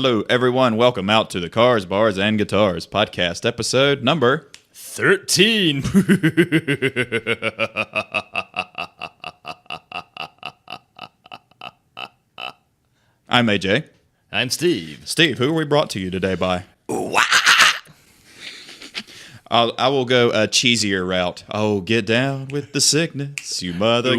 Hello, everyone. Welcome out to the Cars, Bars, and Guitars podcast episode number 13. I'm AJ. I'm Steve. Steve, who are we brought to you today by? I will go a cheesier route. Oh, get down with the sickness, you mother.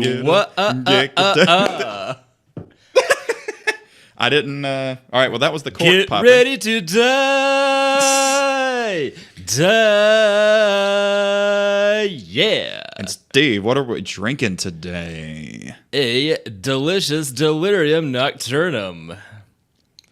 I didn't. All right, well, that was the cork Get popping. ready to die. Die. Yeah. And Steve, what are we drinking today? A delicious delirium nocturnum.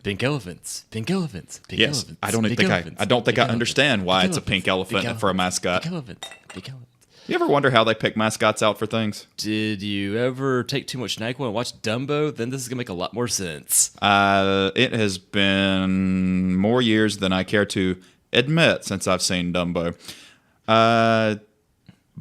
Pink elephants. Pink elephants. Pink Yes, elephants. I don't pink think elephants, I don't think pink I understand why elephants, it's a pink elephants, elephant for a mascot. Pink elephants. Pink elephants. You ever wonder how they pick mascots out for things? Did you ever take too much NyQuil and watch Dumbo? Then this is gonna make a lot more sense. It has been more years than I care to admit since I've seen Dumbo. But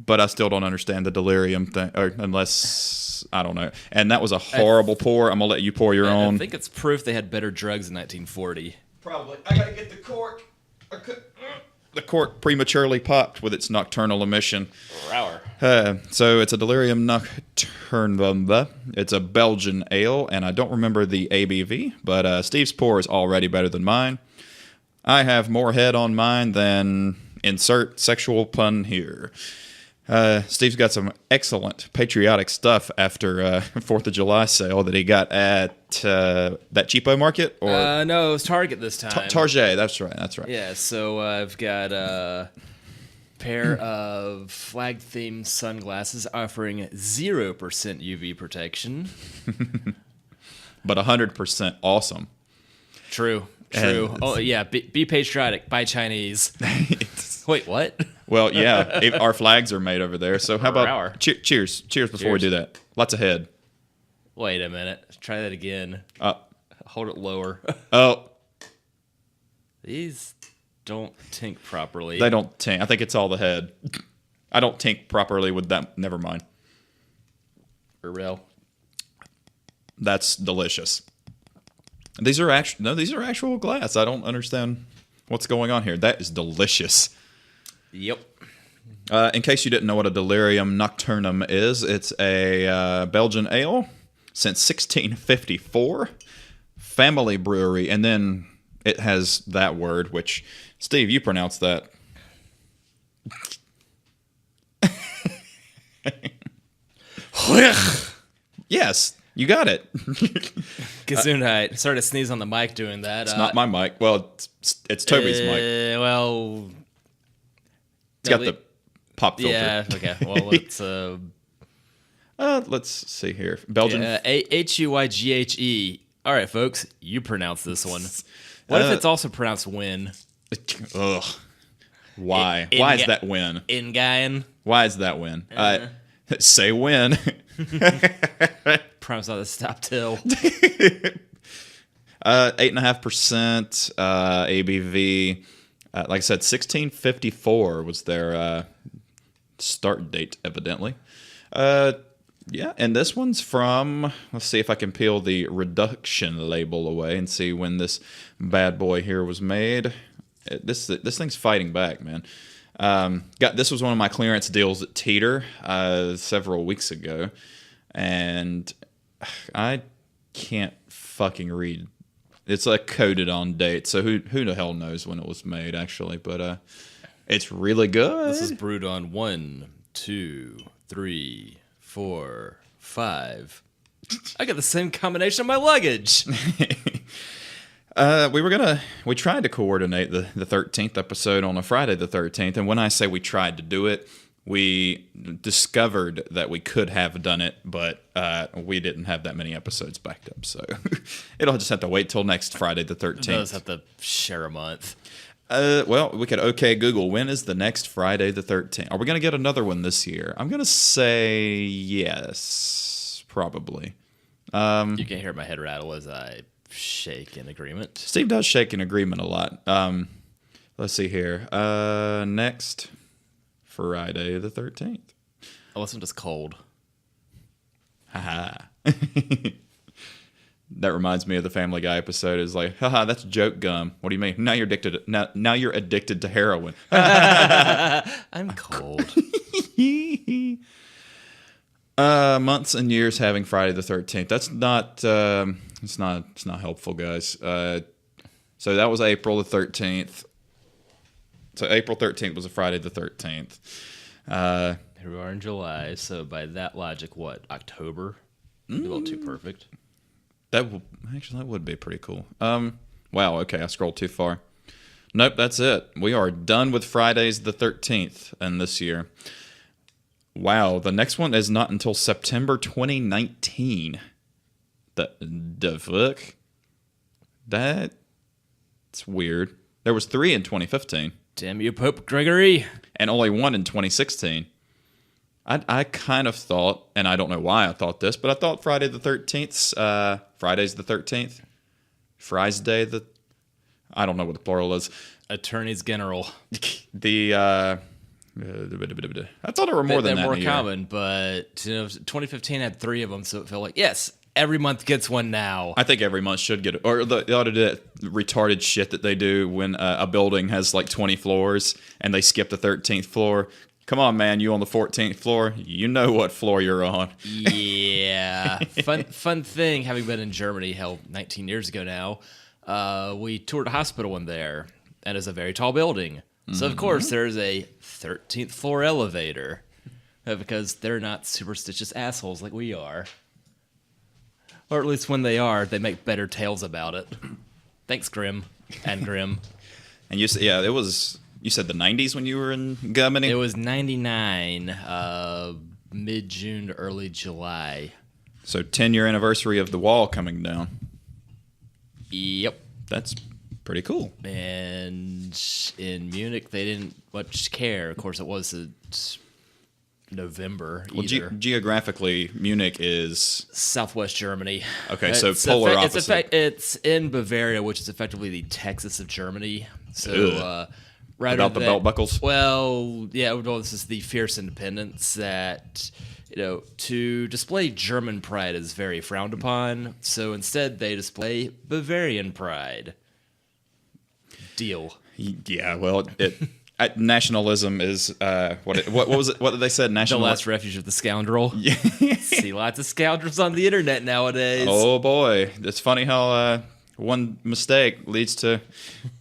I still don't understand the delirium thing, or unless, I don't know. And that was a horrible pour. I'm going to let you pour your own. I think it's proof they had better drugs in 1940. Probably. I got to get the cork. The cork prematurely popped with its nocturnal emission. So it's a delirium nocturnum. It's a Belgian ale, and I don't remember the ABV, but Steve's pour is already better than mine. I have more head on mine than insert sexual pun here. Steve's got some excellent patriotic stuff after 4th of July sale that he got at that cheapo market. Or No, it was Target this time. Target, that's right. Yeah, so I've got a pair of flag-themed sunglasses offering 0% UV protection. But 100% awesome. True. Oh, yeah, be patriotic. Buy Chinese. Wait, what? Well, yeah, our flags are made over there. So how about cheers? Cheers before we do that. Lots of head. Wait a minute. Try that again. Hold it lower. Oh. These don't tink properly. They don't tink. I think it's all the head. I don't tink properly with that. Never mind. For real. That's delicious. These are actual glass. I don't understand what's going on here. That is delicious. Yep. In case you didn't know what a delirium nocturnum is, it's a Belgian ale since 1654. Family brewery. And then it has that word, which, Steve, you pronounce that. Yes, you got it. Gesundheit. Started to sneeze on the mic doing that. It's not my mic. Well, it's Toby's mic. Well, it's got the pop filter. Yeah. Okay. Well, let's see here. Belgian. Huyghe. All right, folks, you pronounce this one. What if it's also pronounced win? Ugh. Why? Why is that win? Ingayan. Why is that win? Say win. Promise not to stop till. 8.5% ABV. Like I said, 1654 was their start date, evidently. Yeah, and this one's from, let's see if I can peel the reduction label away and see when this bad boy here was made. This thing's fighting back, man. This was one of my clearance deals at Teeter several weeks ago, and I can't fucking read. It's like coded on date, so who the hell knows when it was made, actually, but it's really good. This is brewed on 1, 2, 3, 4, 5. I got the same combination of my luggage. We tried to coordinate the 13th episode on a Friday the 13th, and when I say we tried to do it, we discovered that we could have done it, but we didn't have that many episodes backed up, so it'll just have to wait till next Friday the 13th. It does have to share a month. Well, we could Google, when is the next Friday the 13th? Are we going to get another one this year? I'm going to say yes, probably. You can hear my head rattle as I shake in agreement. Steve does shake in agreement a lot. Let's see here. Next Friday the 13th. Unless I'm just cold. Haha. That reminds me of the Family Guy episode. Is like, haha, that's joke gum. What do you mean? Now you're addicted. Now you're addicted to heroin. I'm cold. Months and years having Friday the 13th. That's not. It's not helpful, guys. So that was April the 13th. So April 13th was a Friday the 13th. Here we are in July, so by that logic, what, October? A little too perfect. That would be pretty cool. Wow, okay, I scrolled too far. Nope, that's it. We are done with Fridays the 13th in this year. Wow, the next one is not until September 2019. The fuck? That's weird. There was 3 in 2015. Damn you, Pope Gregory. And only 1 in 2016. I kind of thought, and I don't know why I thought this, but I thought Friday the 13th, Friday's the 13th, I don't know what the plural is. Attorneys General. I thought there were more than that. They're more in a year. common, but 2015 had 3 of them, so it felt like, yes, every month gets one now. I think every month should get it. Or they ought to do that retarded shit that they do when a building has like 20 floors and they skip the 13th floor. Come on, man, you on the 14th floor? You know what floor you're on. Yeah. Fun thing, having been in Germany, hell, 19 years ago now, we toured a hospital in there, and it's a very tall building. So, of course, there's a 13th floor elevator, because they're not superstitious assholes like we are. Or at least when they are, they make better tales about it. Thanks, Grim and Grim. And you said, yeah, it was... You said the 90s when you were in Germany? It was 99, mid-June to early July. So 10-year anniversary of the wall coming down. Yep. That's pretty cool. And in Munich, they didn't much care. Of course, it wasn't November either. Well, geographically, Munich is... Southwest Germany. Okay, so polar opposite. It's in Bavaria, which is effectively the Texas of Germany. So... Right about the belt buckles? Well, yeah, well, this is the fierce independence that, to display German pride is very frowned upon. So instead, they display Bavarian pride. Deal. Yeah, well, nationalism is what was it? What did they say? The last refuge of the scoundrel. Yeah. See lots of scoundrels on the internet nowadays. Oh boy, it's funny how one mistake leads to...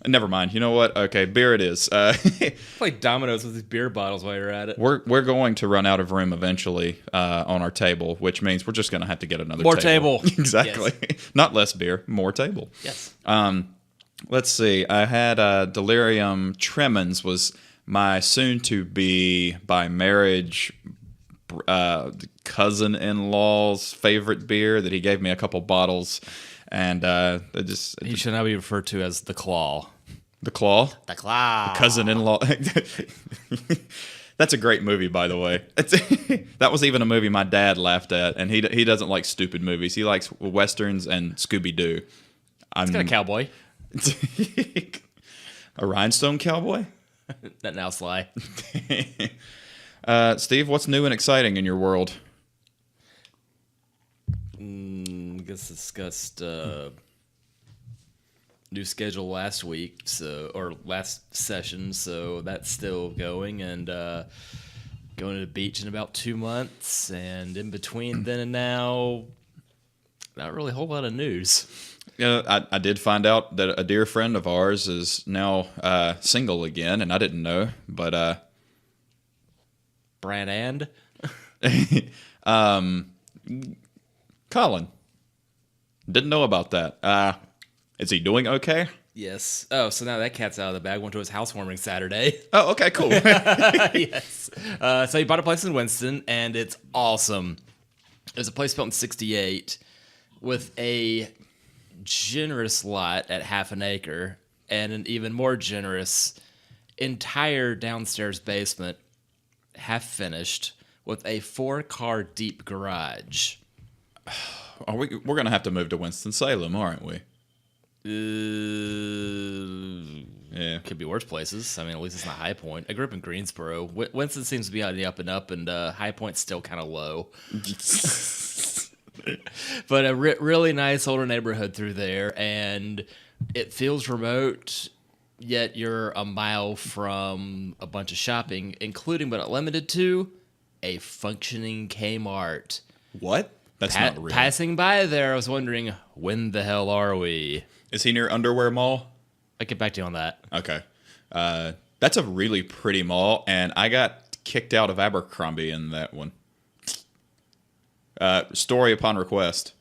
Never mind. You know what? Okay, beer it is. Play dominoes with these beer bottles while you're at it. We're going to run out of room eventually on our table, which means we're just going to have to get another more table. Exactly. Yes. Not less beer, more table. Yes. Let's see. I had Delirium Tremens was my soon-to-be by marriage cousin-in-law's favorite beer that he gave me a couple bottles. And he should now be referred to as the Claw. The Claw? The Claw. The cousin-in-law. That's a great movie, by the way. That was even a movie my dad laughed at, and he doesn't like stupid movies. He likes westerns and Scooby-Doo. It's got a cowboy. A rhinestone cowboy? That now Sly. Steve, what's new and exciting in your world? I guess discussed new schedule last week, or last session, so that's still going, and going to the beach in about 2 months, and in between then and now, not really a whole lot of news. Yeah, I did find out that a dear friend of ours is now single again, and I didn't know, but Brand Colin. Didn't know about that. Is he doing okay? Yes. Oh, so now that cat's out of the bag. Went to his housewarming Saturday. Oh, okay, cool. Yes. So he bought a place in Winston, and it's awesome. There's a place built in 1968 with a generous lot at half an acre and an even more generous entire downstairs basement, half finished, with a 4-car deep garage. We're going to have to move to Winston-Salem, aren't we? Yeah. Could be worse places. I mean, at least it's not High Point. I grew up in Greensboro. Winston seems to be on the up and up, and High Point's still kind of low. But a really nice older neighborhood through there, and it feels remote, yet you're a mile from a bunch of shopping, including but not limited to a functioning Kmart. What? That's not real. Passing by there, I was wondering, when the hell are we? Is he near Underwear Mall? I'll get back to you on that. Okay. That's a really pretty mall, and I got kicked out of Abercrombie in that one. Story upon request.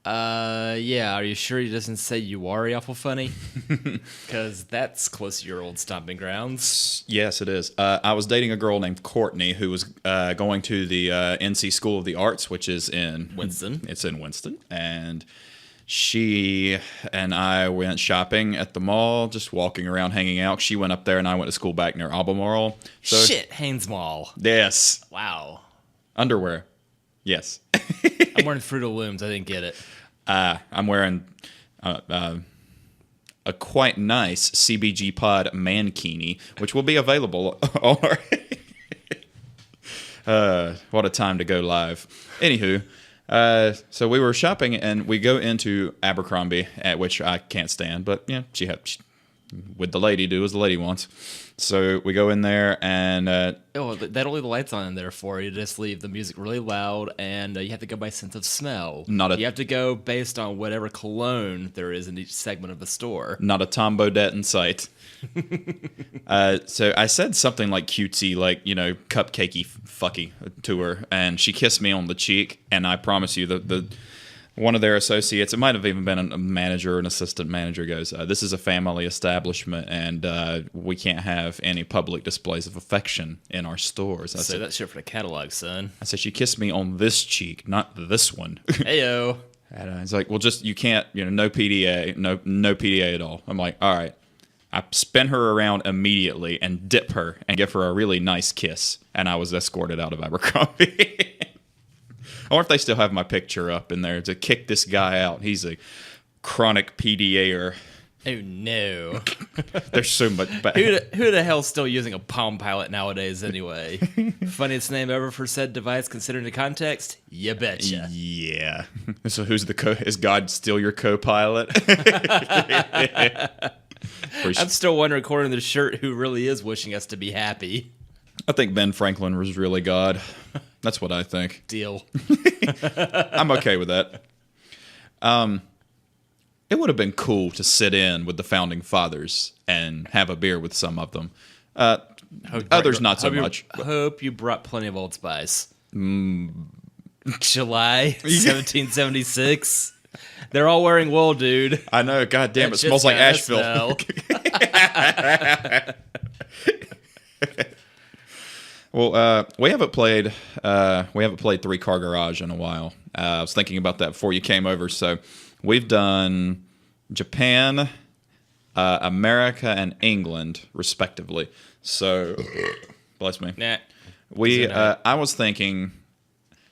Yeah, are you sure he doesn't say you are awful funny? Because that's close to your old stomping grounds. Yes, it is. I was dating a girl named Courtney who was going to the NC School of the Arts, which is in Winston. It's in Winston. And she and I went shopping at the mall, just walking around, hanging out. She went up there, and I went to school back near Albemarle. So, Shit, Haynes Mall. Yes. Wow. Underwear. Yes. I'm wearing Fruit of the Looms. I didn't get it. I'm wearing a quite nice CBGPod mankini, which will be available on our... what a time to go live. Anywho, so we were shopping, and we go into Abercrombie, at which I can't stand, but yeah, she with the lady, do as the lady wants. So we go in there, and they don't leave the lights on in there for you. Just leave the music really loud, and you have to go by sense of smell. You have to go based on whatever cologne there is in each segment of the store. Not a Tom Bodette in sight. So I said something like cutesy, like, cupcakey fucky to her, and she kissed me on the cheek, and I promise you the one of their associates, it might have even been a manager or an assistant manager, goes, this is a family establishment, and we can't have any public displays of affection in our stores. Say that shit for the catalog, son. I said, she kissed me on this cheek, not this one. Heyo. And it's like, well, just, you can't, no PDA, no PDA at all. I'm like, all right. I spin her around immediately and dip her and give her a really nice kiss, and I was escorted out of Abercrombie. I wonder if they still have my picture up in there to kick this guy out. He's a chronic PDAer. Oh, no. There's so much bad. Who the hell's still using a Palm Pilot nowadays anyway? Funniest name ever for said device considering the context? You betcha. Yeah. So who's is God still your co-pilot? I'm still wondering, according to the shirt, who really is wishing us to be happy. I think Ben Franklin was really God. That's what I think. Deal. I'm okay with that. It would have been cool to sit in with the founding fathers and have a beer with some of them. Others not so much. Hope you brought plenty of Old Spice. July 1776. They're all wearing wool, dude. I know. God damn, it smells like Asheville. Well, we haven't played Three Car Garage in a while. I was thinking about that before you came over. So we've done Japan, America, and England, respectively. So, bless me. Nah. I was thinking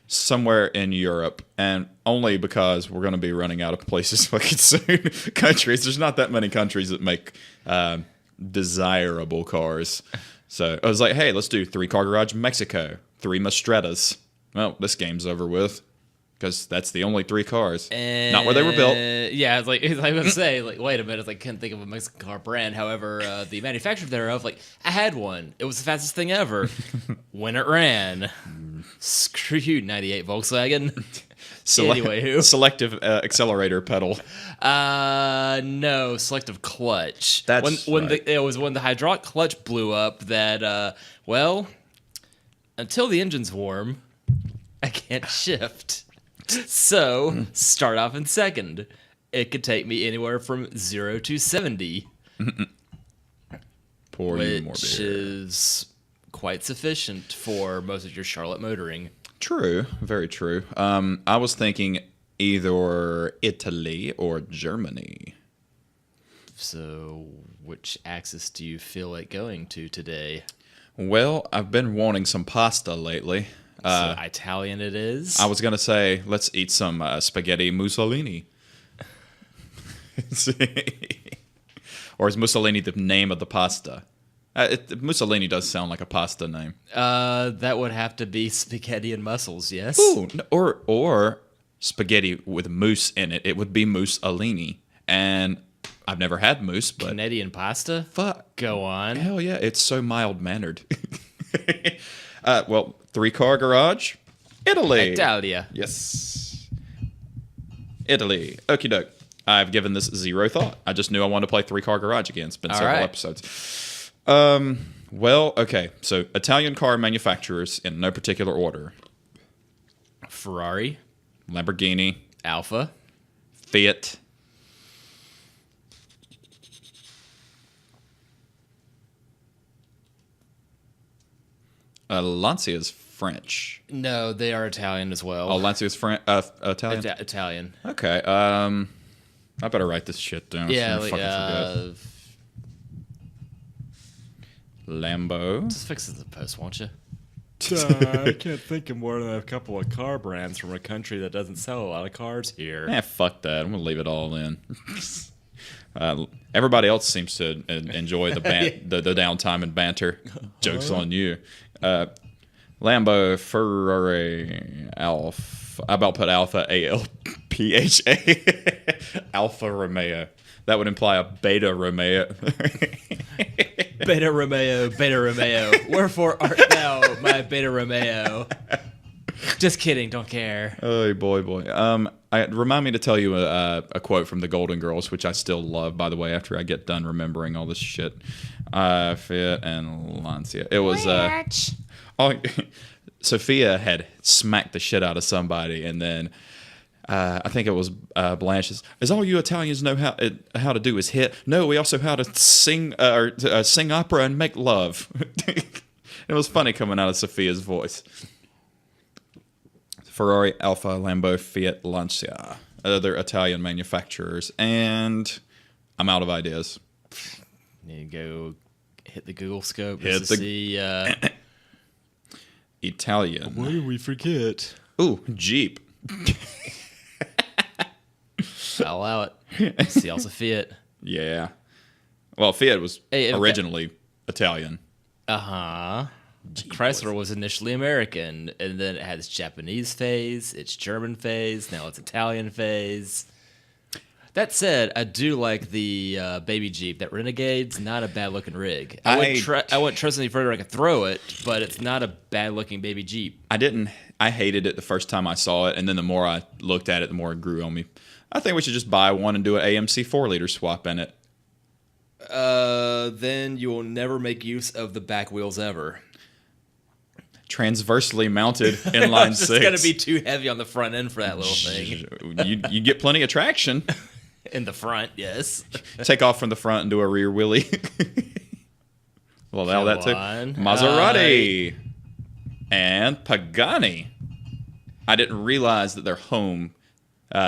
somewhere in Europe, and only because we're going to be running out of places fucking soon. Countries. There's not that many countries that make desirable cars. So I was like, hey, let's do Three Car Garage Mexico, 3 Mastrettas. Well, this game's over with because that's the only 3 cars. Not where they were built. Yeah, I was going to say, wait a minute, I can't think of a Mexican car brand. However, the manufacturer thereof, I had one. It was the fastest thing ever when it ran. Screw you, 98 Volkswagen. Anyway, selective accelerator pedal. No, selective clutch. That's right. It was when the hydraulic clutch blew up that, until the engine's warm, I can't shift. So, start off in second. It could take me anywhere from 0 to 70. Pour you more beer. Which is quite sufficient for most of your Charlotte motoring. True, very true. I was thinking either Italy or Germany. So, which axis do you feel like going to today? Well, I've been wanting some pasta lately. So Italian it is? I was going to say, let's eat some spaghetti Mussolini. Or is Mussolini the name of the pasta? Mussolini does sound like a pasta name. That would have to be spaghetti and mussels, yes. Ooh, or spaghetti with mousse in it, it would be mousseline. And I've never had mousse, but Canadian pasta? fuck. Go on. Hell yeah, it's so mild-mannered. Well, three-car garage, Italy. Italia. Yes. Italy. Okie doke. I've given this zero thought. I just knew I wanted to play three-car garage again. It's been several episodes. Well, okay. So Italian car manufacturers in no particular order. Ferrari. Lamborghini. Alfa. Fiat. Lancia is French. No, they are Italian as well. Oh, Lancia is Italian? Italian. Okay. I better write this shit down. Yeah, so I fucking forget. Lambo. Just fix it in the post, won't you? I can't think of more than a couple of car brands from a country that doesn't sell a lot of cars here. Fuck that. I'm gonna leave it all in. Everybody else seems to enjoy the downtime and banter. Joke's on you. Lambo, Ferrari, Alfa. I about put Alpha, ALPHA. Alfa Romeo. That would imply a Beta Romeo. Beta Romeo. Wherefore art thou, my Beta Romeo? Just kidding, don't care. Oh, boy. Remind me to tell you a quote from the Golden Girls, which I still love, by the way, after I get done remembering all this shit. Fiat and Lancia. It was... Sophia had smacked the shit out of somebody, and then... I think it was Blanche's. Is all you Italians know how to do is hit? No, we also how to sing sing opera and make love. It was funny coming out of Sophia's voice. Ferrari, Alfa, Lambo, Fiat, Lancia, other Italian manufacturers, and I'm out of ideas. Need to go hit the Google scope Hit to see. Italian. What did we forget? Ooh, Jeep. I'll allow it. See also Fiat. Yeah. Well, Fiat was originally Italian. Uh-huh. Chrysler was initially American, and then it had its Japanese phase, its German phase, now it's Italian phase. That said, I do like the baby Jeep. That Renegade's not a bad-looking rig. I wouldn't trust any further I could throw it, but it's not a bad-looking baby Jeep. I hated it the first time I saw it, and then the more I looked at it, the more it grew on me. I think we should just buy one and do an AMC 4-liter swap in it. Then you will never make use of the back wheels ever. Transversely mounted inline six. It's going to be too heavy on the front end for that little thing. You get plenty of traction. In the front, yes. Take off from the front and do a rear wheelie. Well, now that too. Maserati and Pagani. I didn't realize that they're home. You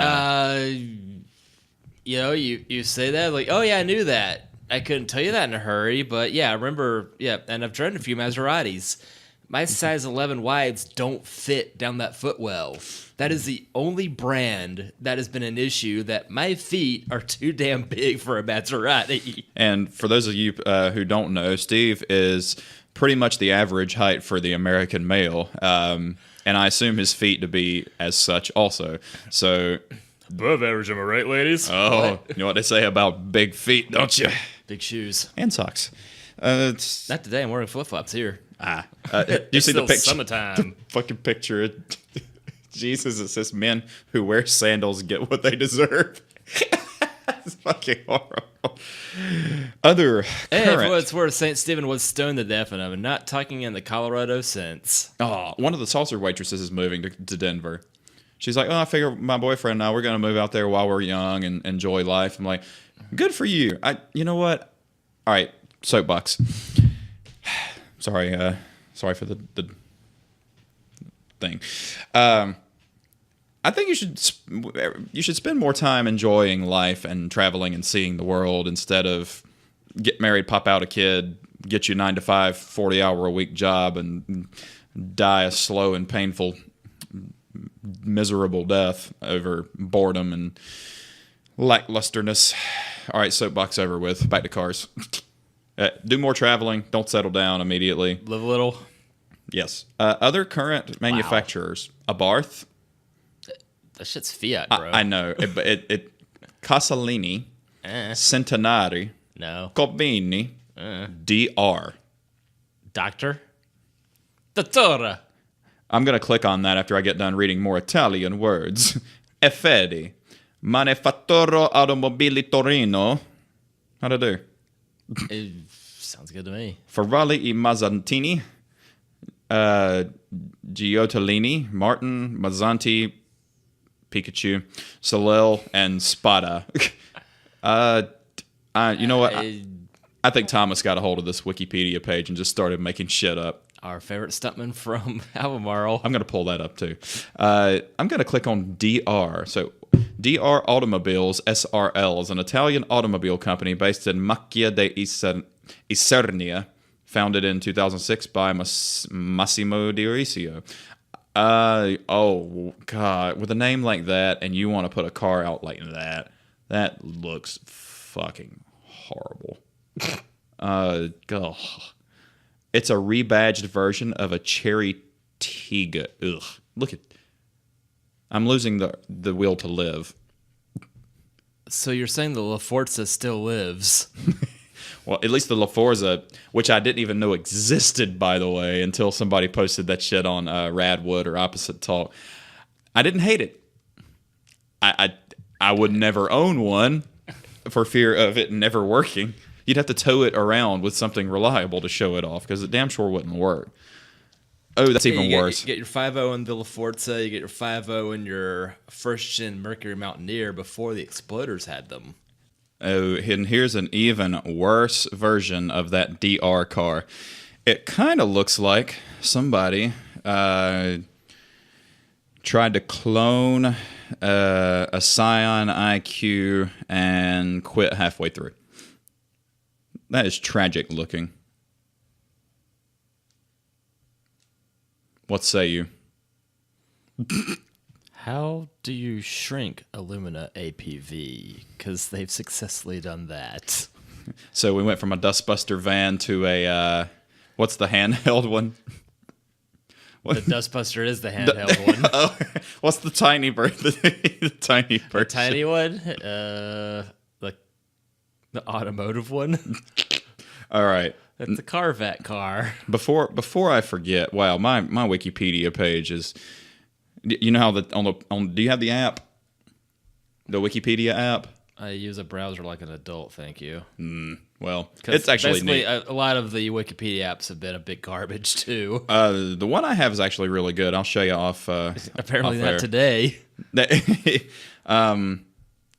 say that like, oh yeah, I knew that. I couldn't tell you that in a hurry, but yeah, I remember. Yeah, and I've driven a few Maseratis. My size 11 wides don't fit down that footwell. That is the only brand that has been an issue, that my feet are too damn big for a Maserati. And for those of you who don't know, Steve is pretty much the average height for the American male. And I assume his feet to be as such also. So, Above average, am I right, ladies? you know what they say about big feet, don't you? Big shoes. And socks. Not today. I'm wearing flip-flops here. You see the picture? Summertime. The fucking picture. Jesus, it says men who wear sandals get what they deserve. It's fucking horrible. Other Hey, current. for what it's worth, St. Stephen was stoned to death, and I'm not talking in the Colorado sense. Oh, one of the saucer waitresses is moving to Denver. She's like, I figure my boyfriend and I, we're going to move out there while we're young and enjoy life. I'm like, good for you. You know what? All right, soapbox. Sorry for the thing. I think you should spend more time enjoying life and traveling and seeing the world instead of get married, pop out a kid, get you 9 to 5, 40-hour-a-week job, and die a slow and painful, miserable death over boredom and lacklusterness. All right, soapbox over with. Back to cars. Do more traveling. Don't settle down immediately. Live a little. Yes. Other current manufacturers. Abarth. That shit's Fiat, bro. I know. It Casalini, Centenari, No. Cobini, DR. Doctor? Dottore. I'm going to click on that after I get done reading more Italian words. Effedi, Manifatturo Automobili Torino. How'd I do? It sounds good to me. Ferrari e Mazzantini, Giottolini, Martin, Mazzanti, Pikachu, Soleil, and Spada. You know what? I think Thomas got a hold of this Wikipedia page and just started making shit up. Our favorite stuntman from Albemarle. I'm going to pull that up too. I'm going to click on DR. So DR Automobiles SRL is an Italian automobile company based in Macchia de Isernia, founded in 2006 by Massimo Di Risio. Oh, God. With a name like that and you want to put a car out like that looks fucking horrible. God. It's a rebadged version of a Cherry Tiggo. Ugh. Look at... I'm losing the will to live. So you're saying the La Forza still lives? Well, at least the La Forza, which I didn't even know existed, by the way, until somebody posted that shit on Radwood or Opposite Talk. I didn't hate it. I would never own one for fear of it never working. You'd have to tow it around with something reliable to show it off, because it damn sure wouldn't work. Oh, that's even worse. You get your 5.0 in the La Forza, you get your 5.0 in your first-gen Mercury Mountaineer before the Exploders had them. Oh, and here's an even worse version of that DR car. It kind of looks like somebody tried to clone a Scion IQ and quit halfway through. That is tragic looking. What say you? How do you shrink Illumina APV? Because they've successfully done that. So we went from a Dustbuster van to a, what's the handheld one? The Dustbuster is the handheld one. Oh, what's the tiny bird? The tiny bird. The tiny one? The automotive one? All right. That's a Carvet car. Before I forget, wow, my Wikipedia page is, you know how do you have the app? The Wikipedia app? I use a browser like an adult, thank you. Well, it's actually basically neat. a lot of the Wikipedia apps have been a big garbage too. The one I have is actually really good. I'll show you off. Apparently off not today.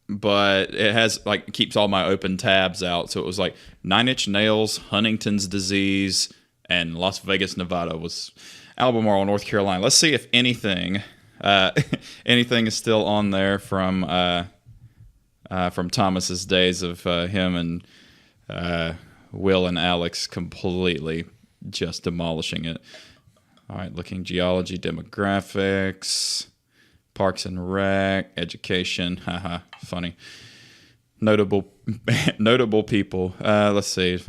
But it has keeps all my open tabs out. So it was like 9 Inch Nails, Huntington's disease, and Las Vegas, Nevada was Albemarle, North Carolina. Let's see if anything is still on there from Thomas's days of him and Will and Alex completely just demolishing it. All right, looking geology, demographics, Parks and Rec, education, haha, funny. Notable people. Let's see.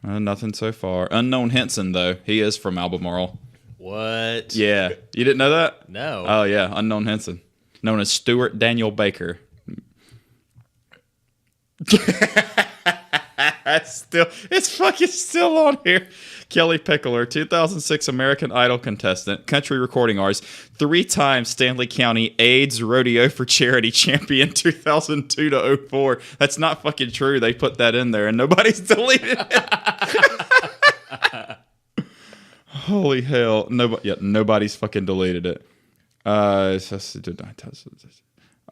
Nothing so far. Unknown Henson, though. He is from Albemarle. What? Yeah. You didn't know that? No. Oh, yeah. Unknown Henson. Known as Stuart Daniel Baker. It's fucking still on here. Kelly Pickler, 2006 American Idol contestant, country recording artist, 3-time Stanley County AIDS Rodeo for Charity champion, 2002 to 04. That's not fucking true. They put that in there and nobody's deleted it. Holy hell! Nobody's fucking deleted it.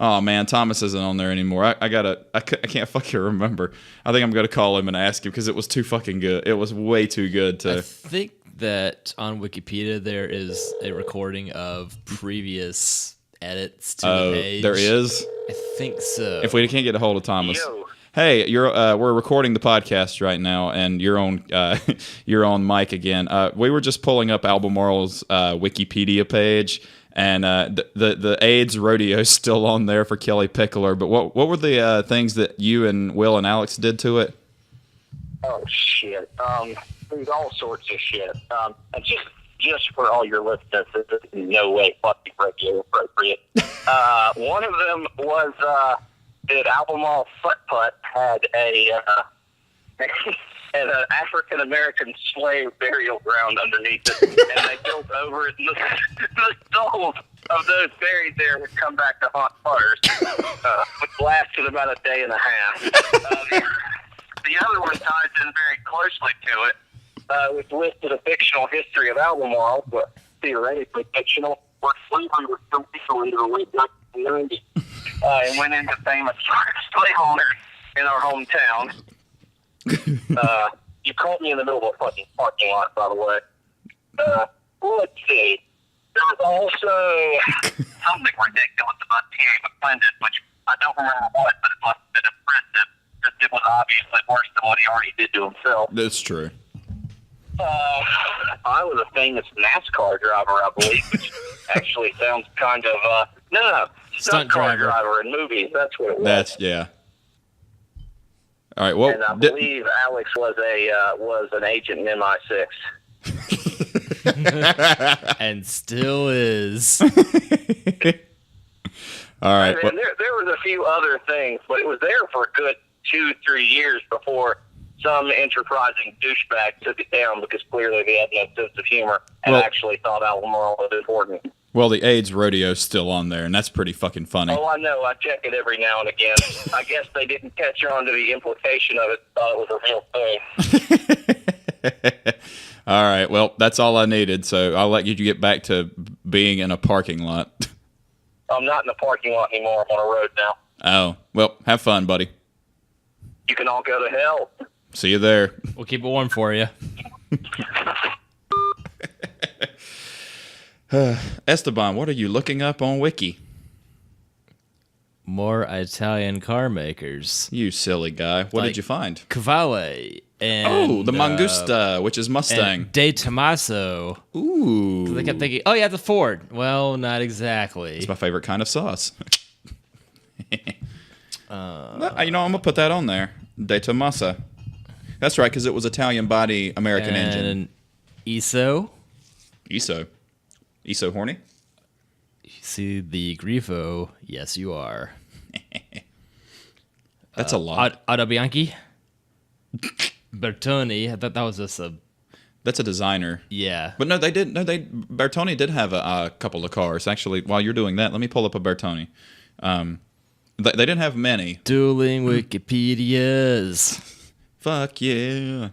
Oh man, Thomas isn't on there anymore. I can't fucking remember. I think I'm gonna call him and ask him because it was too fucking good. It was way too good to. I think that on Wikipedia there is a recording of previous edits to the page. There is. I think so. If we can't get a hold of Thomas. Hey, we're recording the podcast right now, and you're on mic again. We were just pulling up Albemarle's Wikipedia page. And the AIDS rodeo is still on there for Kelly Pickler. But what were the things that you and Will and Alex did to it? Oh, shit. There's all sorts of shit. just for all your listeners, this is in no way fucking radio appropriate. One of them was that Albemarle Putt Putt had an African American slave burial ground underneath it, and they built over it, and the souls of those buried there would come back to haunt fires, which lasted about a day and a half. The other one ties in very closely to it. Which listed a fictional history of Albemarle, but theoretically fictional, where slavery was still legal in the late 1990s, and went into famous slave owners in our hometown. You caught me in the middle of a fucking parking lot, by the way. Let's see. There was also something ridiculous about T.A. McClendon, which I don't remember what, but it must have been impressive, because it was obviously worse than what he already did to himself. That's true. I was a famous NASCAR driver, I believe, which actually sounds kind of, stunt car driver in movies. That's what it was. Yeah. All right. Well, and I believe Alex was an agent in MI6. And still is. All right. I mean, there was a few other things, but it was there for a good 2-3 years before some enterprising douchebag took it down, because clearly they had no sense of humor and actually thought Albemarle was important. Well, the AIDS rodeo's still on there, and that's pretty fucking funny. Oh, I know. I check it every now and again. I guess they didn't catch on to the implication of it. Thought it was a real thing. All right. Well, that's all I needed, so I'll let you get back to being in a parking lot. I'm not in the parking lot anymore. I'm on a road now. Oh. Well, have fun, buddy. You can all go to hell. See you there. We'll keep it warm for you. Esteban, what are you looking up on Wiki? More Italian car makers. You silly guy. What did you find? Cavalli and the Mangusta, which is Mustang. and De Tomaso. Ooh. They kept thinking, oh yeah, the Ford. Well, not exactly. It's my favorite kind of sauce. I'm going to put that on there. De Tomaso. That's right, because it was Italian body, American engine. And ISO. ISO horny? You see the Grifo? Yes, you are. That's a lot. Auto Bianchi. Bertoni. I thought that was just a... That's a designer. Yeah. But no, they did. No, Bertoni did have a couple of cars. Actually, while you're doing that, let me pull up a Bertoni. They didn't have many. Dueling Wikipedias. Fuck yeah.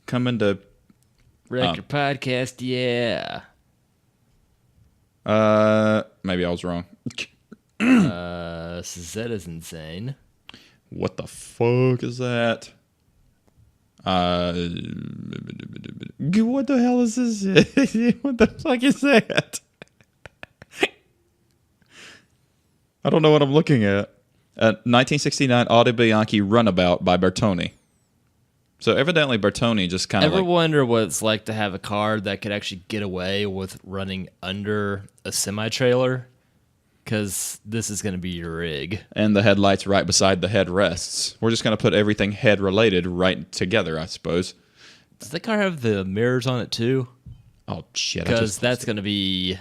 Coming to Record podcast, yeah. Maybe I was wrong. That is insane. What the fuck is that? What the hell is this? What the fuck is that? I don't know what I'm looking at. 1969 Auto Bianchi Runabout by Bertoni. So evidently Bertoni just kind of Ever wonder what it's like to have a car that could actually get away with running under a semi-trailer? Because this is going to be your rig. And the headlights right beside the headrests. We're just going to put everything head-related right together, I suppose. Does the car have the mirrors on it too? Oh, shit. Because that's going to be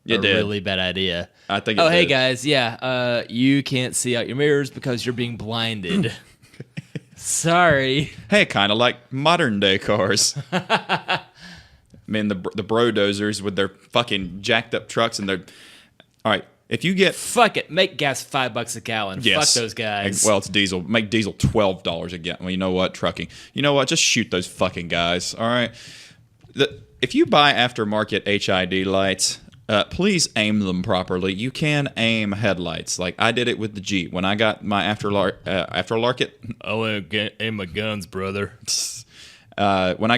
a really bad idea. I think hey guys, you can't see out your mirrors because you're being blinded. Sorry. Hey, kind of like modern day cars. I mean, the brodozers with their fucking jacked up trucks and their... All right, if you get... Fuck it. Make gas $5 a gallon. Yes. Fuck those guys. Well, it's diesel. Make diesel $12 a gallon. Well, you know what? Trucking. You know what? Just shoot those fucking guys. All right? If you buy aftermarket HID lights... please aim them properly. You can aim headlights. Like I did it with the Jeep. When I got my aftermarket. Oh, aim my guns, brother. When I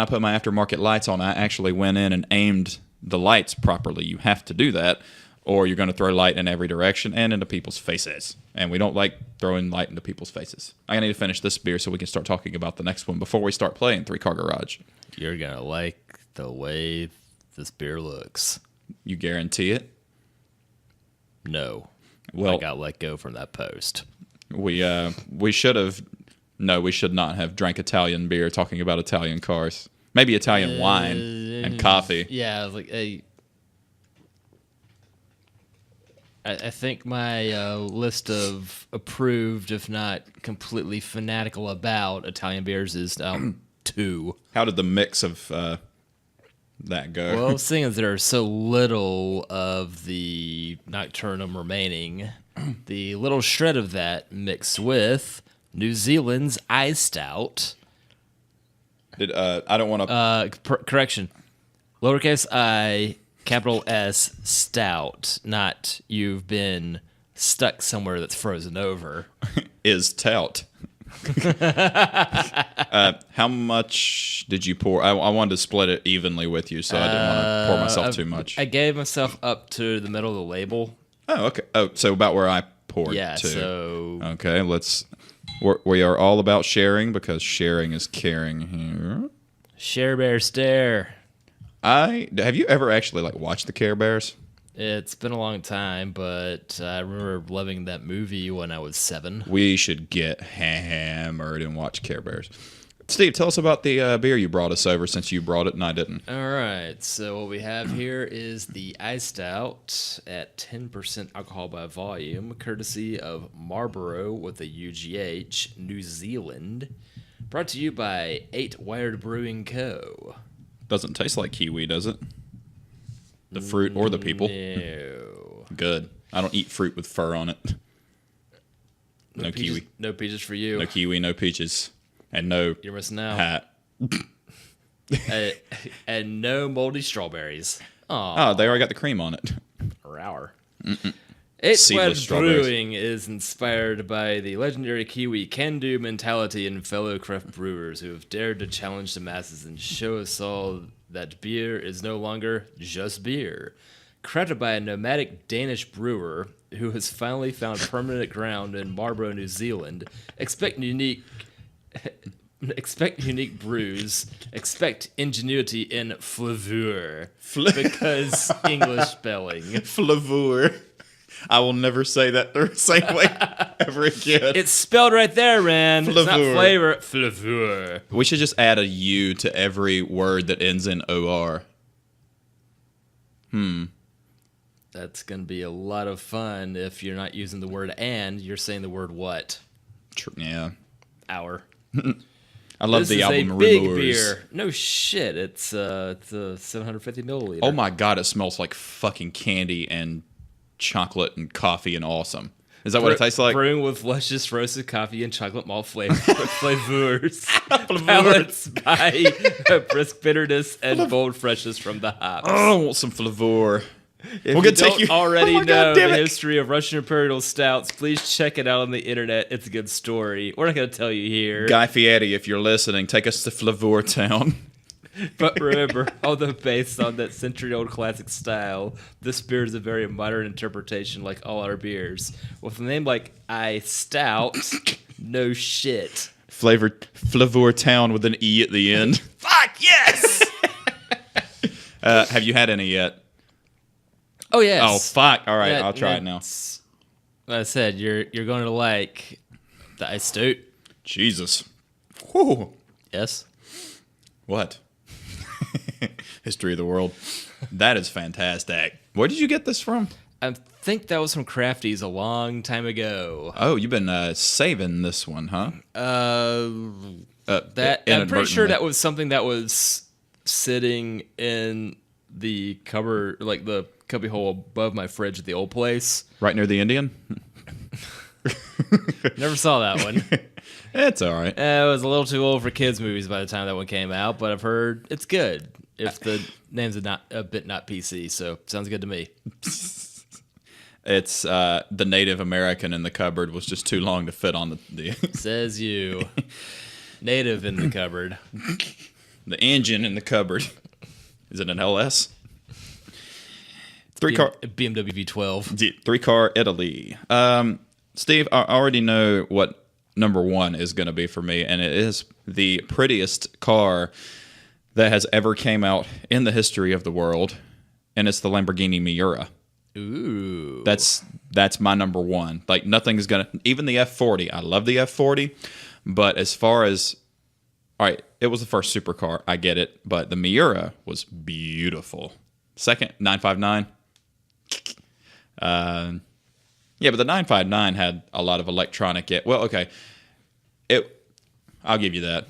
put my aftermarket lights on, I actually went in and aimed the lights properly. You have to do that, or you're going to throw light in every direction and into people's faces. And we don't like throwing light into people's faces. I need to finish this beer so we can start talking about the next one before we start playing Three Car Garage. You're going to like the way this beer looks. You guarantee it? No. Well, I got let go from that post. We should have. No, we should not have drank Italian beer talking about Italian cars. Maybe Italian wine and coffee. Yeah, like I think my list of approved, if not completely fanatical about Italian beers is 2. How did the mix of that go? Well, seeing as there are so little of the Nocturnum remaining, the little shred of that mixed with New Zealand's Ice Stout. I don't want to. Correction. Lowercase I, capital S, stout, not you've been stuck somewhere that's frozen over. Is tout. How much did you pour? I wanted to split it evenly with you, so I didn't want to pour myself too much. I gave myself up to the middle of the label. Oh, okay. Oh, so about where I poured Yeah, too. so... Okay, we are all about sharing because sharing is caring here. Share Bear Stare. Have you ever actually watched the Care Bears? It's been a long time, but I remember loving that movie when I was 7. We should get hammered and watch Care Bears. Steve, tell us about the beer you brought us over since you brought it and I didn't. All right, so what we have here is the Ice Stout at 10% alcohol by volume, courtesy of Marlborough with a UGH, New Zealand. Brought to you by 8 Wired Brewing Co. Doesn't taste like kiwi, does it? The fruit or the people? No. Good. I don't eat fruit with fur on it. No peaches, kiwi. No peaches for you. No kiwi, no peaches. And no You're missing out. hat. And no moldy strawberries. Oh, they already got the cream on it. Rawr. 8 Seedless Wired strawberries. Brewing is inspired by the legendary Kiwi can-do mentality and fellow craft brewers who have dared to challenge the masses and show us all that beer is no longer just beer. Crafted by a nomadic Danish brewer who has finally found permanent ground in Marlborough, New Zealand, expect unique brews, expect ingenuity in flavor, because English spelling. Flavour. I will never say that the same way ever again. It's spelled right there, man. It's not Flavor. flavor. Flavor. We should just add a U to every word that ends in OR. That's going to be a lot of fun if you're not using the word and, you're saying the word what? Yeah. Hour. I love This the is album a big Rumors. beer. No shit. It's a 750 milliliter. Oh my god, it smells like fucking candy and chocolate and coffee and awesome. Is that what it tastes like? Brewing with luscious roasted coffee and chocolate malt flavors. Balanced by brisk bitterness and bold freshness from the hops. Oh, I want some flavor. If We're you gonna don't take you already Oh my know God, damn the it. history of Russian Imperial Stouts, please check it out on the internet. It's a good story. We're not going to tell you here. Guy Fieri, if you're listening, take us to Flavourtowne. But remember, although based on that century-old classic style, this beer is a very modern interpretation like all our beers. With a name like Ice Stout, no shit. Flavourtowne with an E at the end. Fuck, yes! Have you had any yet? Oh, yes. Oh, fuck. All right, Yeah, I'll try it now. that's- Like I said, you're going to like the Ice Stout. Jesus. Whew. Yes. What? History of the world. That is fantastic. Where did you get this from? I think that was from Crafties a long time ago. Oh, you've been saving this one, huh? That I'm pretty sure inadvertently. that was something that was sitting in the cupboard, like the cubby hole above my fridge at the old place. Right near the Indian? Never saw that one. It's all right. It was a little too old for kids' movies by the time that one came out, but I've heard it's good. If the name's a bit not PC, so sounds good to me. It's the Native American in the cupboard was just too long to fit on the Says you. Native in the cupboard. the engine in the cupboard. Is it an LS? Three car BMW V12. 3-car Italy. Steve, I already know what number one is going to be for me, and it is the prettiest car that has ever came out in the history of the world, and it's the Lamborghini Miura. Ooh. That's my number one. Like nothing's gonna, even the F40. I love the F40, but as far as all right, it was the first supercar. I get it, but the Miura was beautiful. Second, 959. Yeah, but the 959 had a lot of electronic. Well, okay, I'll give you that.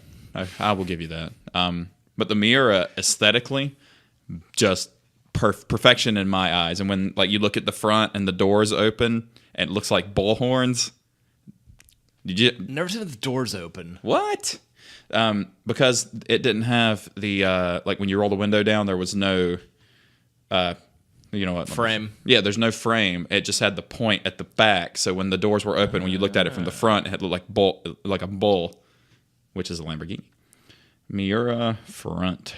I will give you that. But the Miura aesthetically, just perfection in my eyes. And when like you look at the front and the doors open, and it looks like bull horns. Did you Never seen the doors open. what? Because it didn't have the like when you roll the window down, there was no you know what Frame. Yeah, there's no frame. It just had the point at the back. So when the doors were open, when you looked at it from the front, it had like a bull, which is a Lamborghini. Miura front.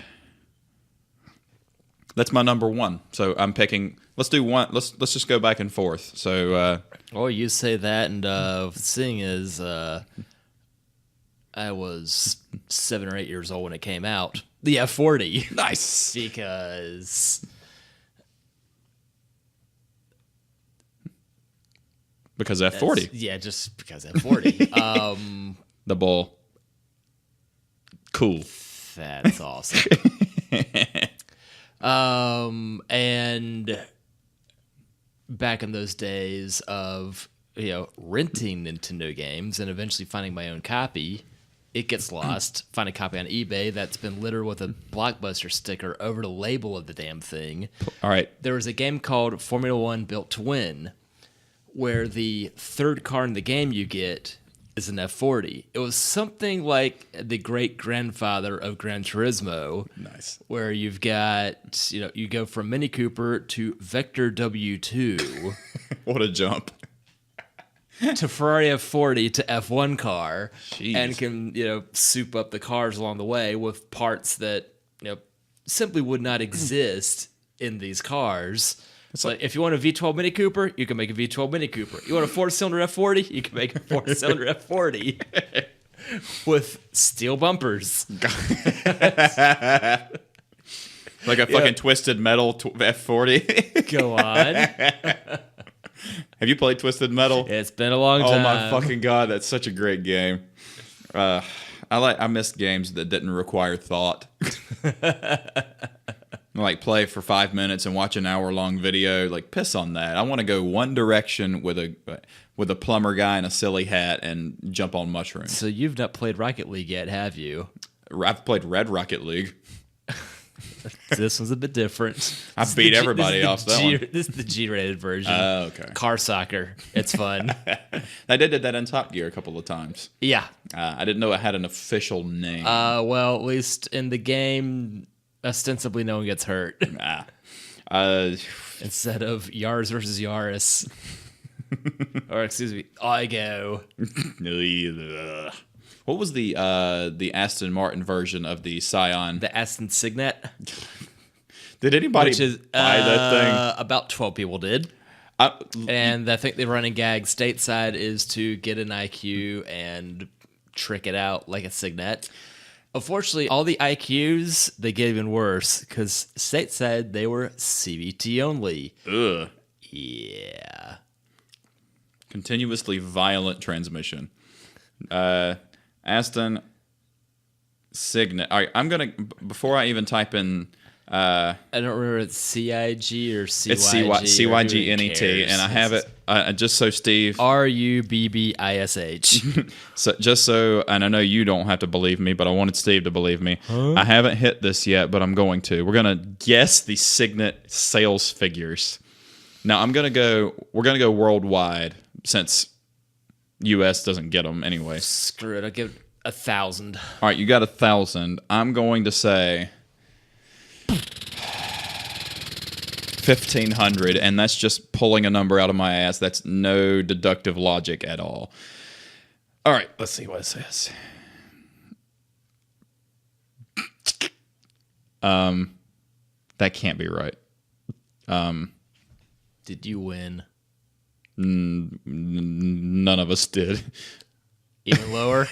That's my number one. So I'm picking. Let's do one. Let's just go back and forth. So Oh, you say that, and seeing as I was 7 or 8 years old when it came out, the F40. nice. Because Because F40, yeah, just because F40. the bull. Cool. That's awesome. And back in those days of renting Nintendo games and eventually finding my own copy, it gets lost. Find a copy on eBay that's been littered with a Blockbuster sticker over the label of the damn thing. All right. There was a game called Formula One Built to Win, where the third car in the game you get is an F40. It was something like the great grandfather of Gran Turismo. Nice. Where you've got, you go from Mini Cooper to Vector W2 What a jump. to Ferrari F40 to F1 car. Jeez. And can, soup up the cars along the way with parts that, simply would not exist in these cars. It's like if you want a V12 Mini Cooper, you can make a V12 Mini Cooper. You want a 4-cylinder F40, you can make a 4-cylinder F40 with steel bumpers. Like a fucking twisted metal F40. Go on. Have you played Twisted Metal? It's been a long time. Oh my fucking god, that's such a great game. I missed games that didn't require thought. Like play for 5 minutes and watch an hour-long video. Like piss on that. I want to go one direction with a plumber guy in a silly hat and jump on mushrooms. So you've not played Rocket League yet, have you? I've played Red Rocket League. This one's a bit different. I beat everybody off that one. This is the G-rated version. Oh, okay. Car soccer. It's fun. I did that in Top Gear a couple of times. Yeah. I didn't know it had an official name. Well, at least in the game, ostensibly no one gets hurt. Instead of Yars versus Yaris. Or excuse me, Igo. What was the Aston Martin version of the Scion? The Aston Cygnet. Did anybody Which is, buy that thing? About 12 people did. And I think the running gag stateside is to get an IQ and trick it out like a Cygnet. Unfortunately, all the IQs, they get even worse because stateside, they were CVT only. Ugh. Yeah. Continuously violent transmission. Aston Cygnet. All right, I'm going to, before I even type in... I don't remember it's CIG or CYG. It's CYGNET, and I have it just so Steve... RUBBISH. And I know you don't have to believe me, but I wanted Steve to believe me. Huh? I haven't hit this yet, but I'm going to. We're going to guess the Cygnet sales figures. Now, we're going to go worldwide since US doesn't get them anyway. Screw it, I'll give it 1,000. All right, you got 1,000. I'm going to say 1,500, and that's just pulling a number out of my ass. That's no deductive logic at all. All right, let's see what it says. That can't be right. Did you win? None of us did. Even lower?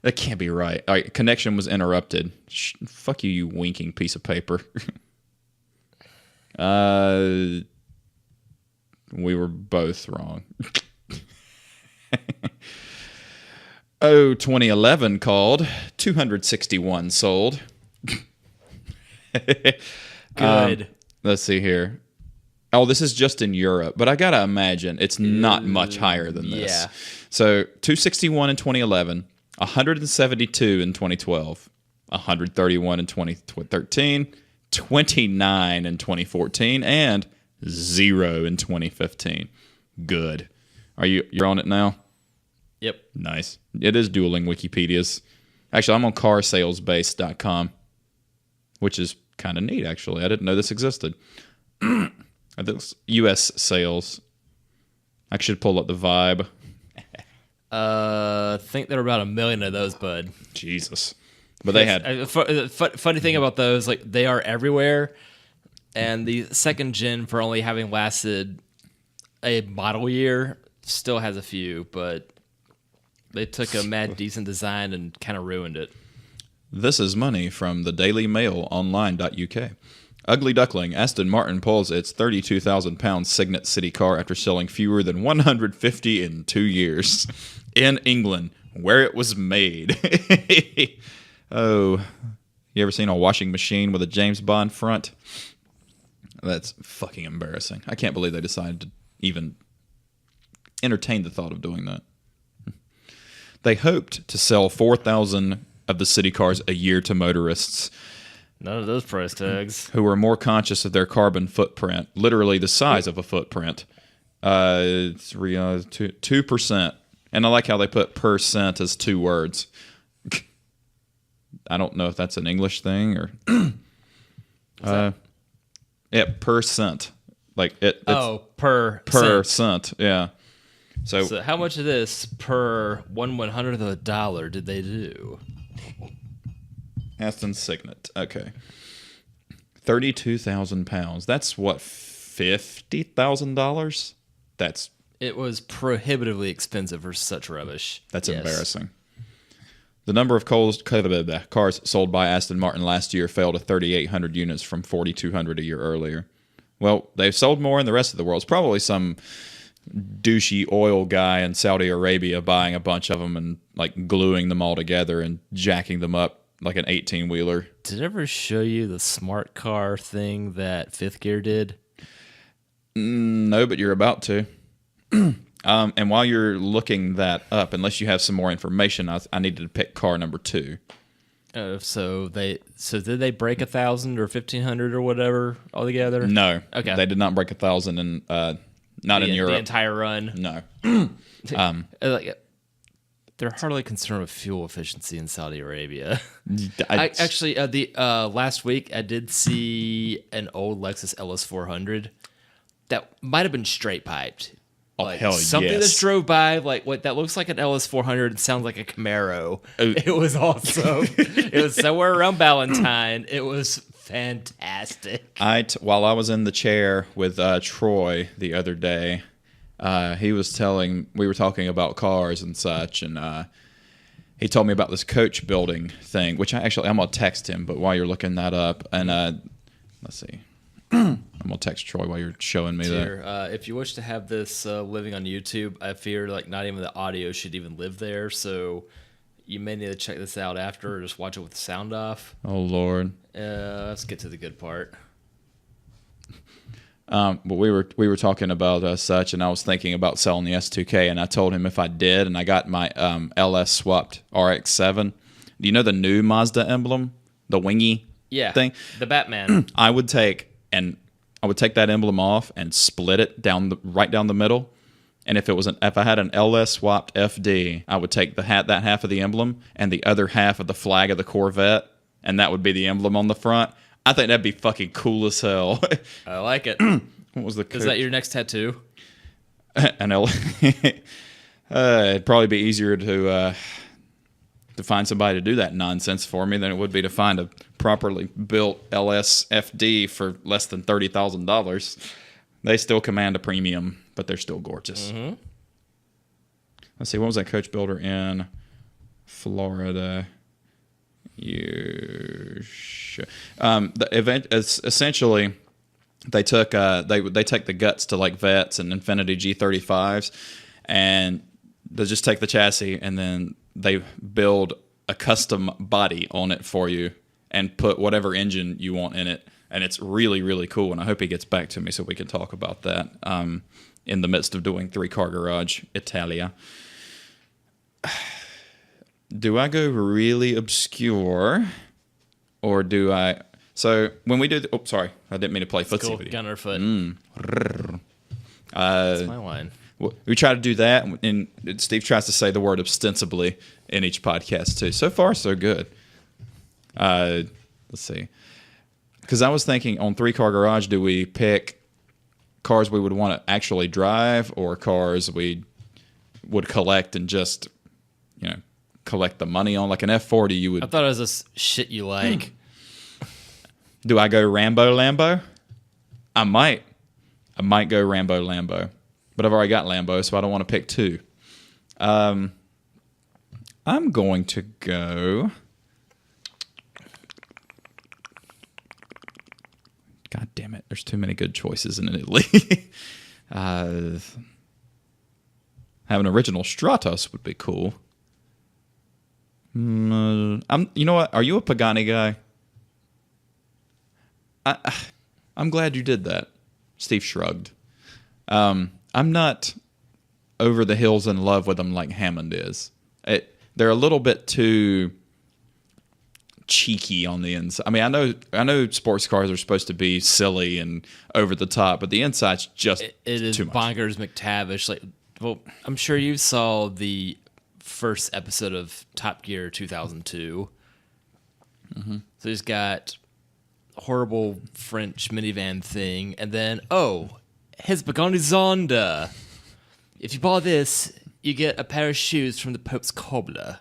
That can't be right. All right, connection was interrupted. Fuck you, you winking piece of paper. We were both wrong. 2011 called 261 sold. Good. Let's see here. Oh, this is just in Europe, but I gotta imagine it's not much higher than this. Yeah. So 261 in 2011, 172 in 2012, 131 in 2013, 29 in 2014, and 0 in 2015. Good. You're on it now? Yep. Nice. It is dueling Wikipedias. Actually, I'm on carsalesbase.com, which is kind of neat, actually. I didn't know this existed. This U.S. sales. I should pull up the Vibe. I think there were about 1 million of those, bud. Jesus. But they had... Funny thing about those, like, they are everywhere, and the second gen, for only having lasted a model year, still has a few, but they took a mad decent design and kind of ruined it. This is money from the Daily Mail Online.uk. Ugly Duckling, Aston Martin pulls its 32,000-pound Cygnet city car after selling fewer than 150 in 2 years. In England, where it was made. Oh, you ever seen a washing machine with a James Bond front? That's fucking embarrassing. I can't believe they decided to even entertain the thought of doing that. They hoped to sell 4,000 of the city cars a year to motorists None of those price tags. who were more conscious of their carbon footprint, literally the size of a footprint. It's 2%. And I like how they put percent as 2 words. I don't know if that's an English thing or... yeah, percent. Like it's per cent. Yeah. So how much of this per 1/100th of a dollar did they do? Aston Cygnet. Okay. 32,000 pounds. That's what, $50,000? It was prohibitively expensive for such rubbish. That's Yes. embarrassing. The number of cars sold by Aston Martin last year fell to 3,800 units from 4,200 a year earlier. Well, they've sold more in the rest of the world. It's probably some douchey oil guy in Saudi Arabia buying a bunch of them and like gluing them all together and jacking them up like an 18-wheeler. Did I ever show you the smart car thing that Fifth Gear did? No, but you're about to. And while you're looking that up, unless you have some more information, I needed to pick car number 2. So did they break 1,000 or 1,500 or whatever altogether? No. Okay. They did not break 1,000 in not in Europe. The entire run. No. They're hardly concerned with fuel efficiency in Saudi Arabia. I- Last week I did see an old Lexus LS400 that might have been straight piped. Oh, hell something yes. that drove by, like what that looks like an LS400 and sounds like a Camaro. It was awesome. It was somewhere around Valentine. It was fantastic. While I was in the chair with Troy the other day, we were talking about cars and such, and he told me about this coach building thing, which I'm gonna text him. But while you're looking that up, and let's see. I'm gonna text Troy while you're showing me that. If you wish to have this living on YouTube, I fear like not even the audio should even live there. So you may need to check this out after, or just watch it with the sound off. Oh Lord. Let's get to the good part. But we were talking about such, and I was thinking about selling the S2K, and I told him if I did, and I got my LS swapped RX-7. Do you know the new Mazda emblem, the wingy thing? The Batman. I would take that emblem off and split it right down the middle. And if I had an LS swapped FD, I would take that half of the emblem and the other half of the flag of the Corvette, and that would be the emblem on the front. I think that'd be fucking cool as hell. I like it. What was the? Is that your next tattoo? An it'd probably be easier to find somebody to do that nonsense for me than it would be to find a properly built LS FD for less than $30,000. They still command a premium, but they're still gorgeous. Mm-hmm. Let's see, what was that coach builder in Florida? The event is essentially they took they take the guts to like Vets and Infiniti G35s, and they just take the chassis and then they build a custom body on it for you and put whatever engine you want in it. And it's really, really cool. And I hope he gets back to me so we can talk about that in the midst of doing 3-Car Garage Italia. Do I go really obscure or do I... So when we do... sorry. I didn't mean to play footsie Cool. with you. Gunnerfoot. That's my line. We try to do that, and Steve tries to say the word ostensibly in each podcast, too. So far, so good. Let's see. Because I was thinking on 3-Car Garage, do we pick cars we would want to actually drive or cars we would collect and just, collect the money on? Like an F40, you would... I thought it was this shit you like. Do I go Rambo Lambo? I might go Rambo Lambo. But I've already got Lambo, so I don't want to pick two. I'm going to go... God damn it. There's too many good choices in Italy. Have an original Stratos would be cool. You know what? Are you a Pagani guy? I'm glad you did that. Steve shrugged. I'm not over the hills in love with them like Hammond is. They're a little bit too cheeky on the inside. I mean, I know sports cars are supposed to be silly and over the top, but the inside's just It is too much. bonkers McTavish. I'm sure you saw the first episode of Top Gear 2002. Mm-hmm. So he's got a horrible French minivan thing, and then his Pagani Zonda. If you buy this, you get a pair of shoes from the Pope's cobbler.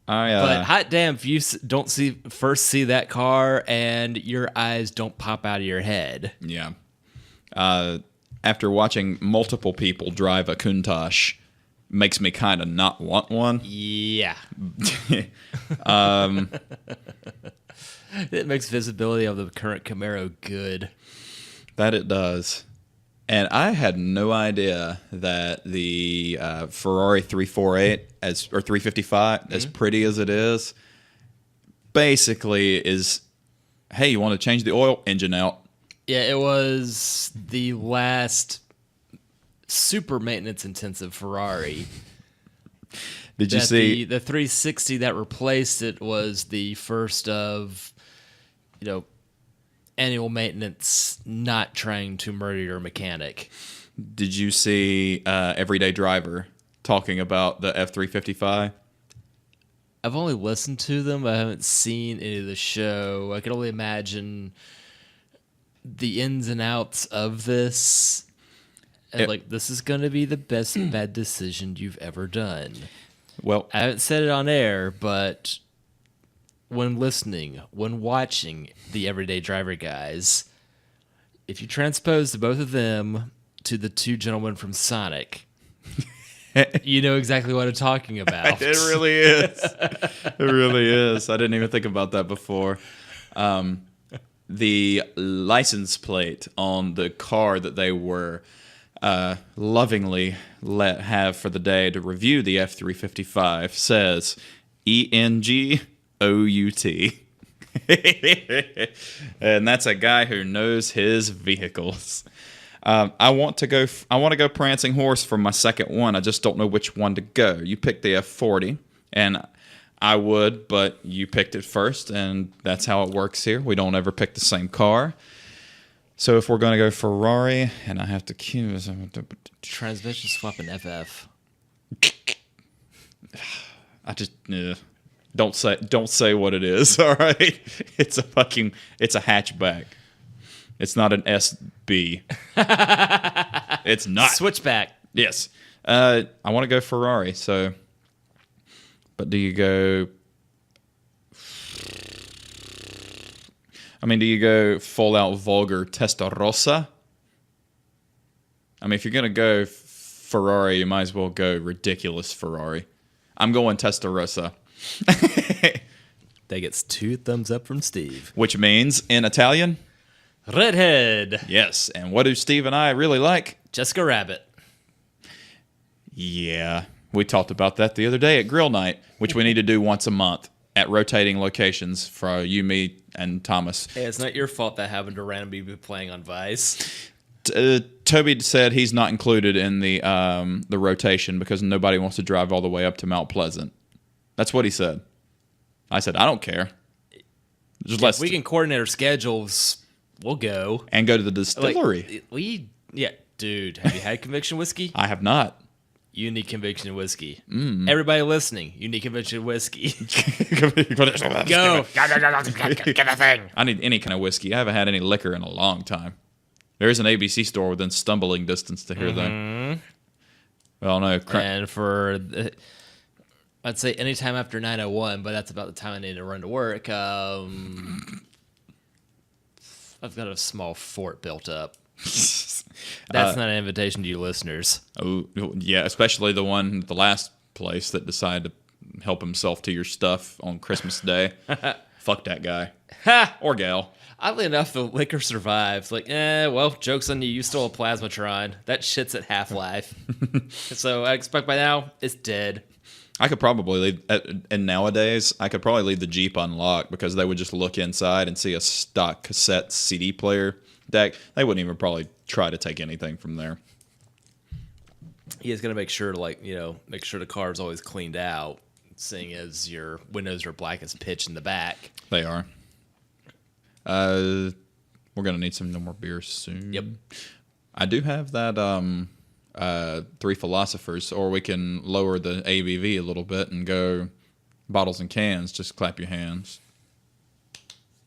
But hot damn if you don't first see that car and your eyes don't pop out of your head. Yeah. After watching multiple people drive a Countach, makes me kind of not want one. Yeah. It makes visibility of the current Camaro good. That it does. And I had no idea that the Ferrari 348 or 355, as pretty as it is, basically is, hey, you want to change the oil engine out? Yeah, it was the last super maintenance intensive Ferrari. Did you see the 360 that replaced it was the first of, annual maintenance not trying to murder your mechanic. Did you see Everyday Driver talking about the F355? I've only listened to them. I haven't seen any of the show. I can only imagine the ins and outs of this. And this is going to be the best bad decision you've ever done. Well, I haven't said it on air, but when listening, when watching the Everyday Driver guys, if you transpose both of them to the two gentlemen from Sonic, you know exactly what I'm talking about. It really is. It really is. I didn't even think about that before. The license plate on the car that they were lovingly let have for the day to review the F355 says ENGOUT. And that's a guy who knows his vehicles. I want to go prancing horse for my second one. I just don't know which one to go. You picked the F40, and I would, but you picked it first, and that's how it works here. We don't ever pick the same car. So if we're going to go Ferrari, and I have to choose... Transmission swap and FF. I just... Don't say what it is, all right? It's a hatchback. It's not an SB. It's not. Switchback. Yes. I want to go Ferrari, so... But do you go... do you go full-out vulgar Testarossa? If you're going to go Ferrari, you might as well go ridiculous Ferrari. I'm going Testarossa. That gets 2 thumbs up from Steve. Which means, in Italian... Redhead. Yes, and what do Steve and I really like? Jessica Rabbit. Yeah. We talked about that the other day at Grill Night, which we need to do once a month at rotating locations for you, me, and Thomas. Hey, it's not your fault that happened to randomly be playing on Vice. Toby said he's not included in the rotation because nobody wants to drive all the way up to Mount Pleasant. That's what he said. I said, I don't care. Just If we can coordinate our schedules, we'll go. And go to the distillery. Dude, have you had Conviction Whiskey? I have not. You need Conviction Whiskey. Everybody listening, you need Conviction Whiskey. Go. Get a thing. I need any kind of whiskey. I haven't had any liquor in a long time. There is an ABC store within stumbling distance to here, though. Well, no. And for, I'd say anytime after 9:01, but that's about the time I need to run to work. I've got a small fort built up. That's not an invitation to you listeners. Oh, yeah, especially the last place that decided to help himself to your stuff on Christmas Day. Fuck that guy. Or gal. Oddly enough, the liquor survives. Like, well, joke's on you. You stole a Plasmatron. That shit's at half-life. So I expect by now, it's dead. I could probably leave, and nowadays, I could probably leave the Jeep unlocked because they would just look inside and see a stock cassette CD player deck. They wouldn't even probably try to take anything from there. He is going to make sure, make sure the car is always cleaned out, seeing as your windows are black as pitch in the back. They are. We're going to need some more beers soon. Yep. I do have that Three Philosophers, or we can lower the ABV a little bit and go bottles and cans. Just clap your hands.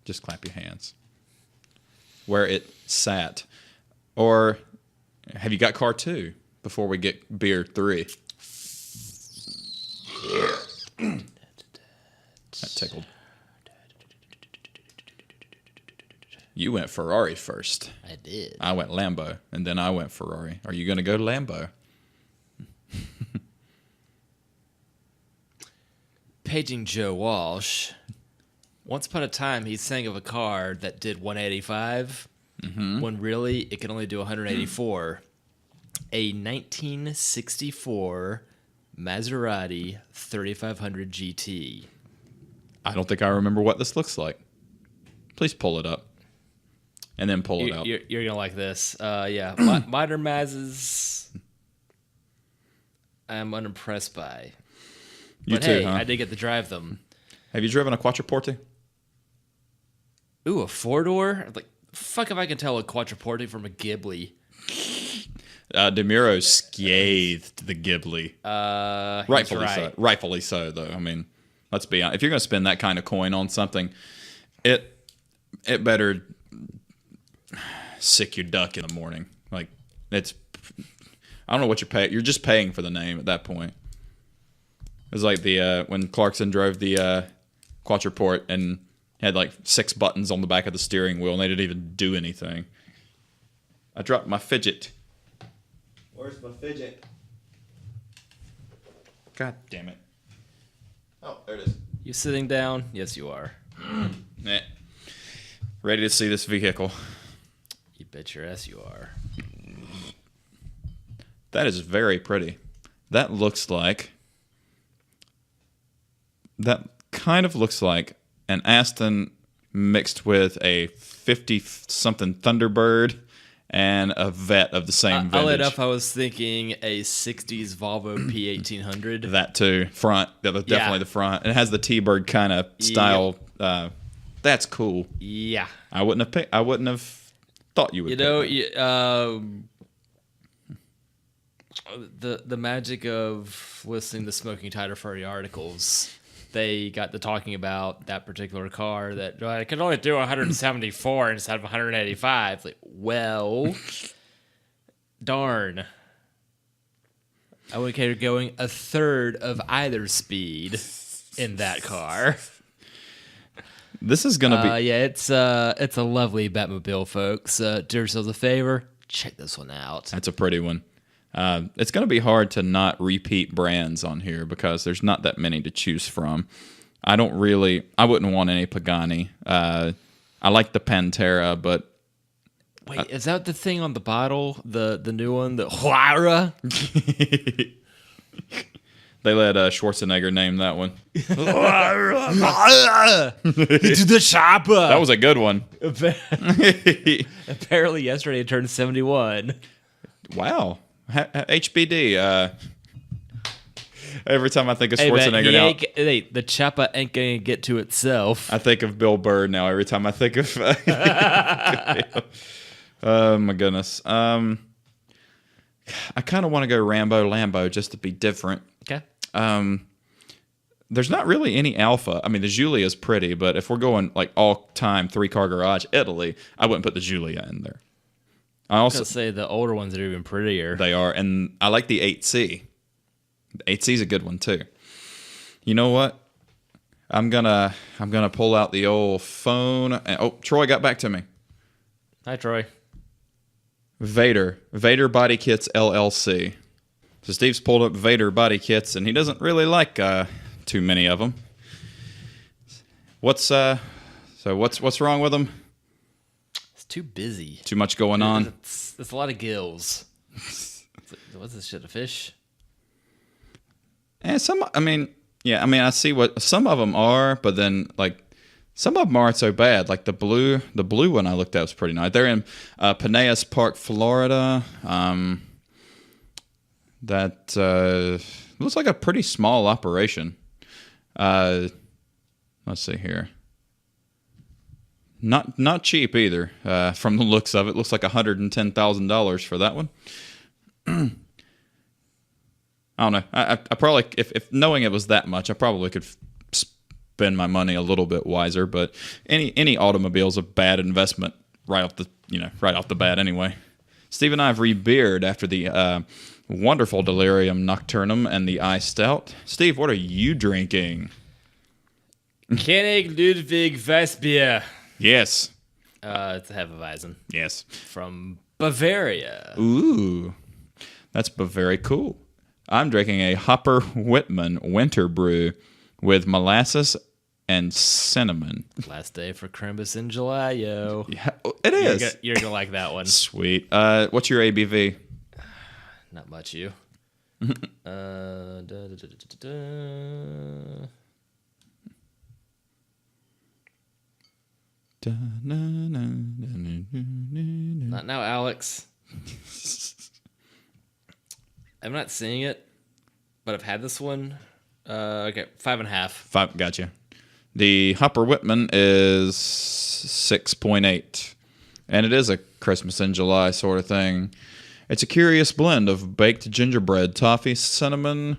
Just clap your hands. Where it sat. Or have you got car 2 before we get beer 3? That tickled. You went Ferrari first. I did. I went Lambo, and then I went Ferrari. Are you going to go Lambo? Paging Joe Walsh. Once upon a time, he sang of a car that did 185, when really it could only do 184. A 1964 Maserati 3500 GT. I don't think I remember what this looks like. Please pull it up. And then pull it out. You're going to like this. Yeah. Modern Mazes, I'm unimpressed by. You But too, hey, huh? I did get to drive them. Have you driven a Quattroporte? Ooh, a 4-door? Like, fuck if I can tell a Quattroporte from a Ghibli. DeMuro scathed the Ghibli. Rightfully right. so. Rightfully so, though. I mean, let's be honest. If you're going to spend that kind of coin on something, it better sick your duck in the morning. Like, I don't know what you're paying. You're just paying for the name at that point. It was like when Clarkson drove the Quattroporte and had like 6 buttons on the back of the steering wheel, and they didn't even do anything. I dropped my fidget. Where's my fidget? God damn it. Oh, there it is. You sitting down? Yes, you are. Nah. Ready to see this vehicle. You bet your ass you are. That is very pretty. That kind of looks like an Aston mixed with a 50-something Thunderbird and a Vet of the same vintage. Oddly enough, I was thinking a 60s Volvo P1800. That too. Front. That was definitely the front. It has the T-Bird kind of style. That's cool. Yeah. I wouldn't have thought you would. The magic of listening to Smoking Tighter Furry articles. They got to talking about that particular car that I could only do 174 instead of 185. Like, well, darn. I would cater going a third of either speed in that car. This is gonna be. Yeah, it's a lovely Batmobile, folks. Do yourselves a favor, check this one out. That's a pretty one. It's going to be hard to not repeat brands on here because there's not that many to choose from. I wouldn't want any Pagani. I like the Pantera, but... Wait, is that the thing on the bottle? The new one? The Huayra? They let Schwarzenegger name that one. To the chopper. That was a good one. Apparently, yesterday it turned 71. Wow. HBD. Every time I think of Hey, man, Schwarzenegger now, the chopper ain't gonna get to itself. I think of Bill Burr now. Every time I think of. Oh my goodness. I kind of want to go Rambo Lambo just to be different. Okay. There's not really any alpha. I mean, the Giulia is pretty, but if we're going like all-time three-car garage Italy, I wouldn't put the Giulia in there. I also say the older ones are even prettier. They are, and I like the 8C. The 8C is a good one too. You know what? I'm gonna pull out the old phone. Oh, Troy got back to me. Hi, Troy. Vader Body Kits LLC. So Steve's pulled up Vader Body Kits, and he doesn't really like too many of them. What's wrong with them? It's too busy. Too much going on. It's a lot of gills. What's this shit? A fish? And I see what some of them are, but then like some of them aren't so bad. Like the blue one I looked at was pretty nice. They're in Pinellas Park, Florida. That looks like a pretty small operation. Let's see here. Not cheap either. From the looks of it, looks like $110,000 for that one. I don't know. I probably, if knowing it was that much, I probably could spend my money a little bit wiser. But any automobile is a bad investment right off the bat anyway. Steve and I have re-beered after the wonderful Delirium Nocturnum and the Ice Stout. Steve, what are you drinking? König Ludwig Weissbier. Yes. It's a Hefeweizen. Yes. From Bavaria. Ooh, that's very cool. I'm drinking a Hopper Whitman Winter Brew with molasses and cinnamon. Last day for Crimbus in July, yo. Yeah, it is. You're gonna like that one. Sweet. What's your ABV? Not much, you. Not now, Alex. I'm not seeing it, but I've had this one. Okay, 5.5. 5, gotcha. The Hopper Whitman is 6.8, and it is a Christmas in July sort of thing. It's a curious blend of baked gingerbread, toffee, cinnamon.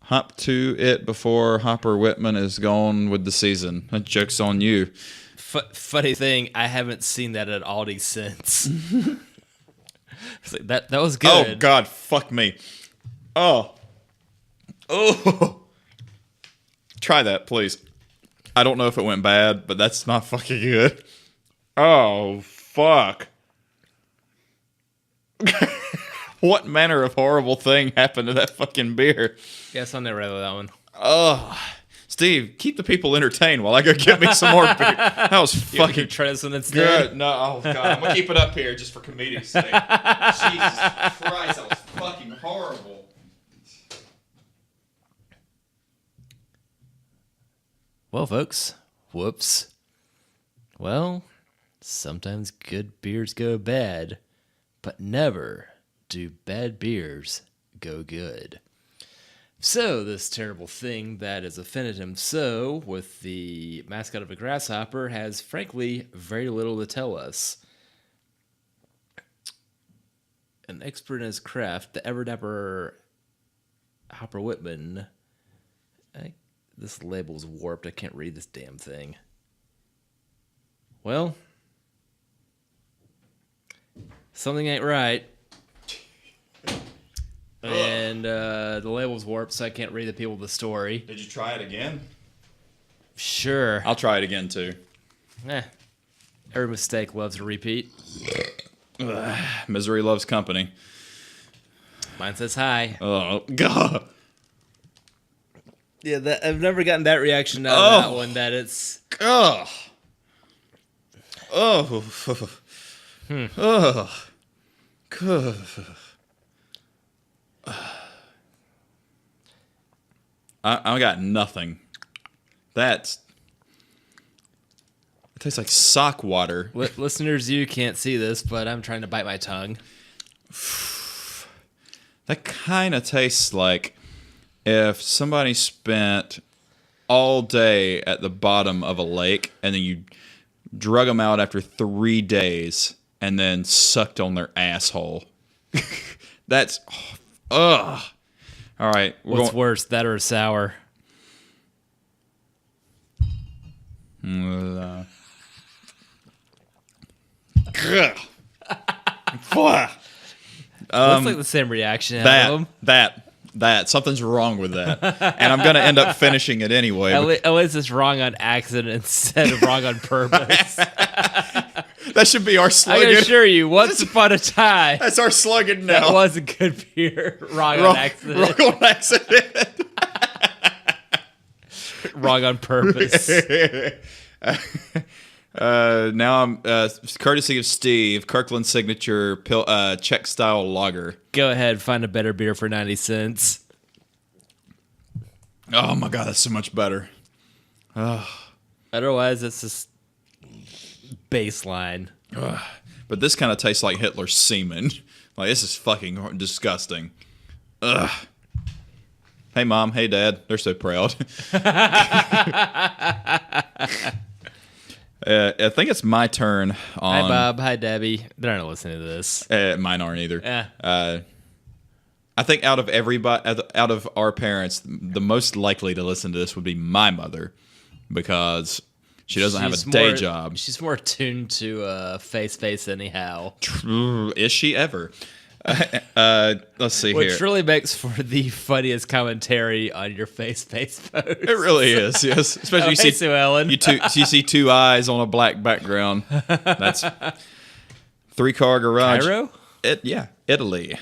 Hop to it before Hopper Whitman is gone with the season. That joke's on you. Funny thing, I haven't seen that at Aldi since. That was good. Oh, God, fuck me. Oh. Try that, please. I don't know if it went bad, but that's not fucking good. Oh, fuck. What manner of horrible thing happened to that fucking beer? Yes, I'll never have that one. Oh, Steve, keep the people entertained while I go get me some more beer. That was fucking try this one instead. good. No, oh God, I'm gonna keep it up here just for comedic sake. Jesus Christ, that was fucking horrible. Well, folks, whoops. Well, sometimes good beers go bad, but never do bad beers go good. So, this terrible thing that has offended him so with the mascot of a grasshopper has, frankly, very little to tell us. An expert in his craft, the ever-dapper Hopper Whitman. This label's warped. I can't read this damn thing. Well, something ain't right. And the label's warped, so I can't read the people of the story. Did you try it again? Sure. I'll try it again too. Every mistake loves to repeat. Misery loves company. Mine says hi. Oh God. Yeah, I've never gotten that reaction out of that one. That it's. Oh. Oh. Oh. God. I got nothing. It tastes like sock water. Listeners, you can't see this, but I'm trying to bite my tongue. That kind of tastes like if somebody spent all day at the bottom of a lake and then you drug them out after 3 days and then sucked on their asshole. That's... Ugh. All right. What's worse, that or sour? Looks like the same reaction out of them. That. Something's wrong with that. And I'm going to end up finishing it anyway. At least it's wrong on accident instead of wrong on purpose. That should be our I slogan. can assure you, once upon a time, That's our slogan now. that was a good beer. Wrong on accident. Wrong on accident. Wrong on purpose. Now I'm courtesy of Steve, Kirkland Signature Czech style lager. Go ahead, find a better beer for 90 cents. Oh my god, that's so much better. Otherwise, it's just baseline. But this kind of tastes like Hitler's semen. Like, this is fucking disgusting. Ugh. Hey mom, hey dad, they're so proud. I think it's my turn on... Hi Bob, hi Debbie. They're not listening to this. Mine aren't either. Yeah. I think out of our parents, the most likely to listen to this would be my mother, because she doesn't have a day job. She's more attuned to face anyhow. Is she ever? Let's see Which here. really makes for the funniest commentary on your face post. It really is, yes. Especially Hey, Sue Ellen. you see two eyes on a black background. That's 3-car garage. Cairo? Italy.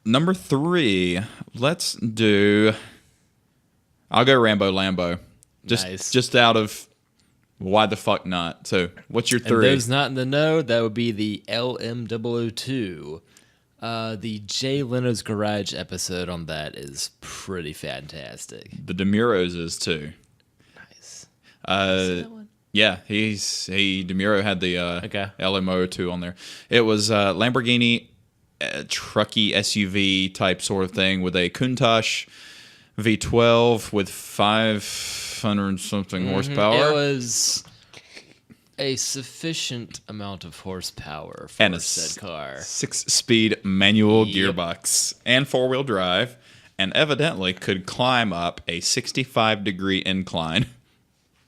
Number 3. Let's do. I'll go Rambo Lambo. Just out of why the fuck not? So, what's your 3? And those not in the know, that would be the LM002. The Jay Leno's Garage episode on that is pretty fantastic. The DeMuro's is too. Nice. Yeah, DeMuro had the Okay. LM002 on there. It was Lamborghini trucky SUV type sort of thing with a Countach V12 with 500 something horsepower. It was a sufficient amount of horsepower for And a said car. 6-speed manual Yep. gearbox and 4-wheel drive, and evidently could climb up a 65-degree incline,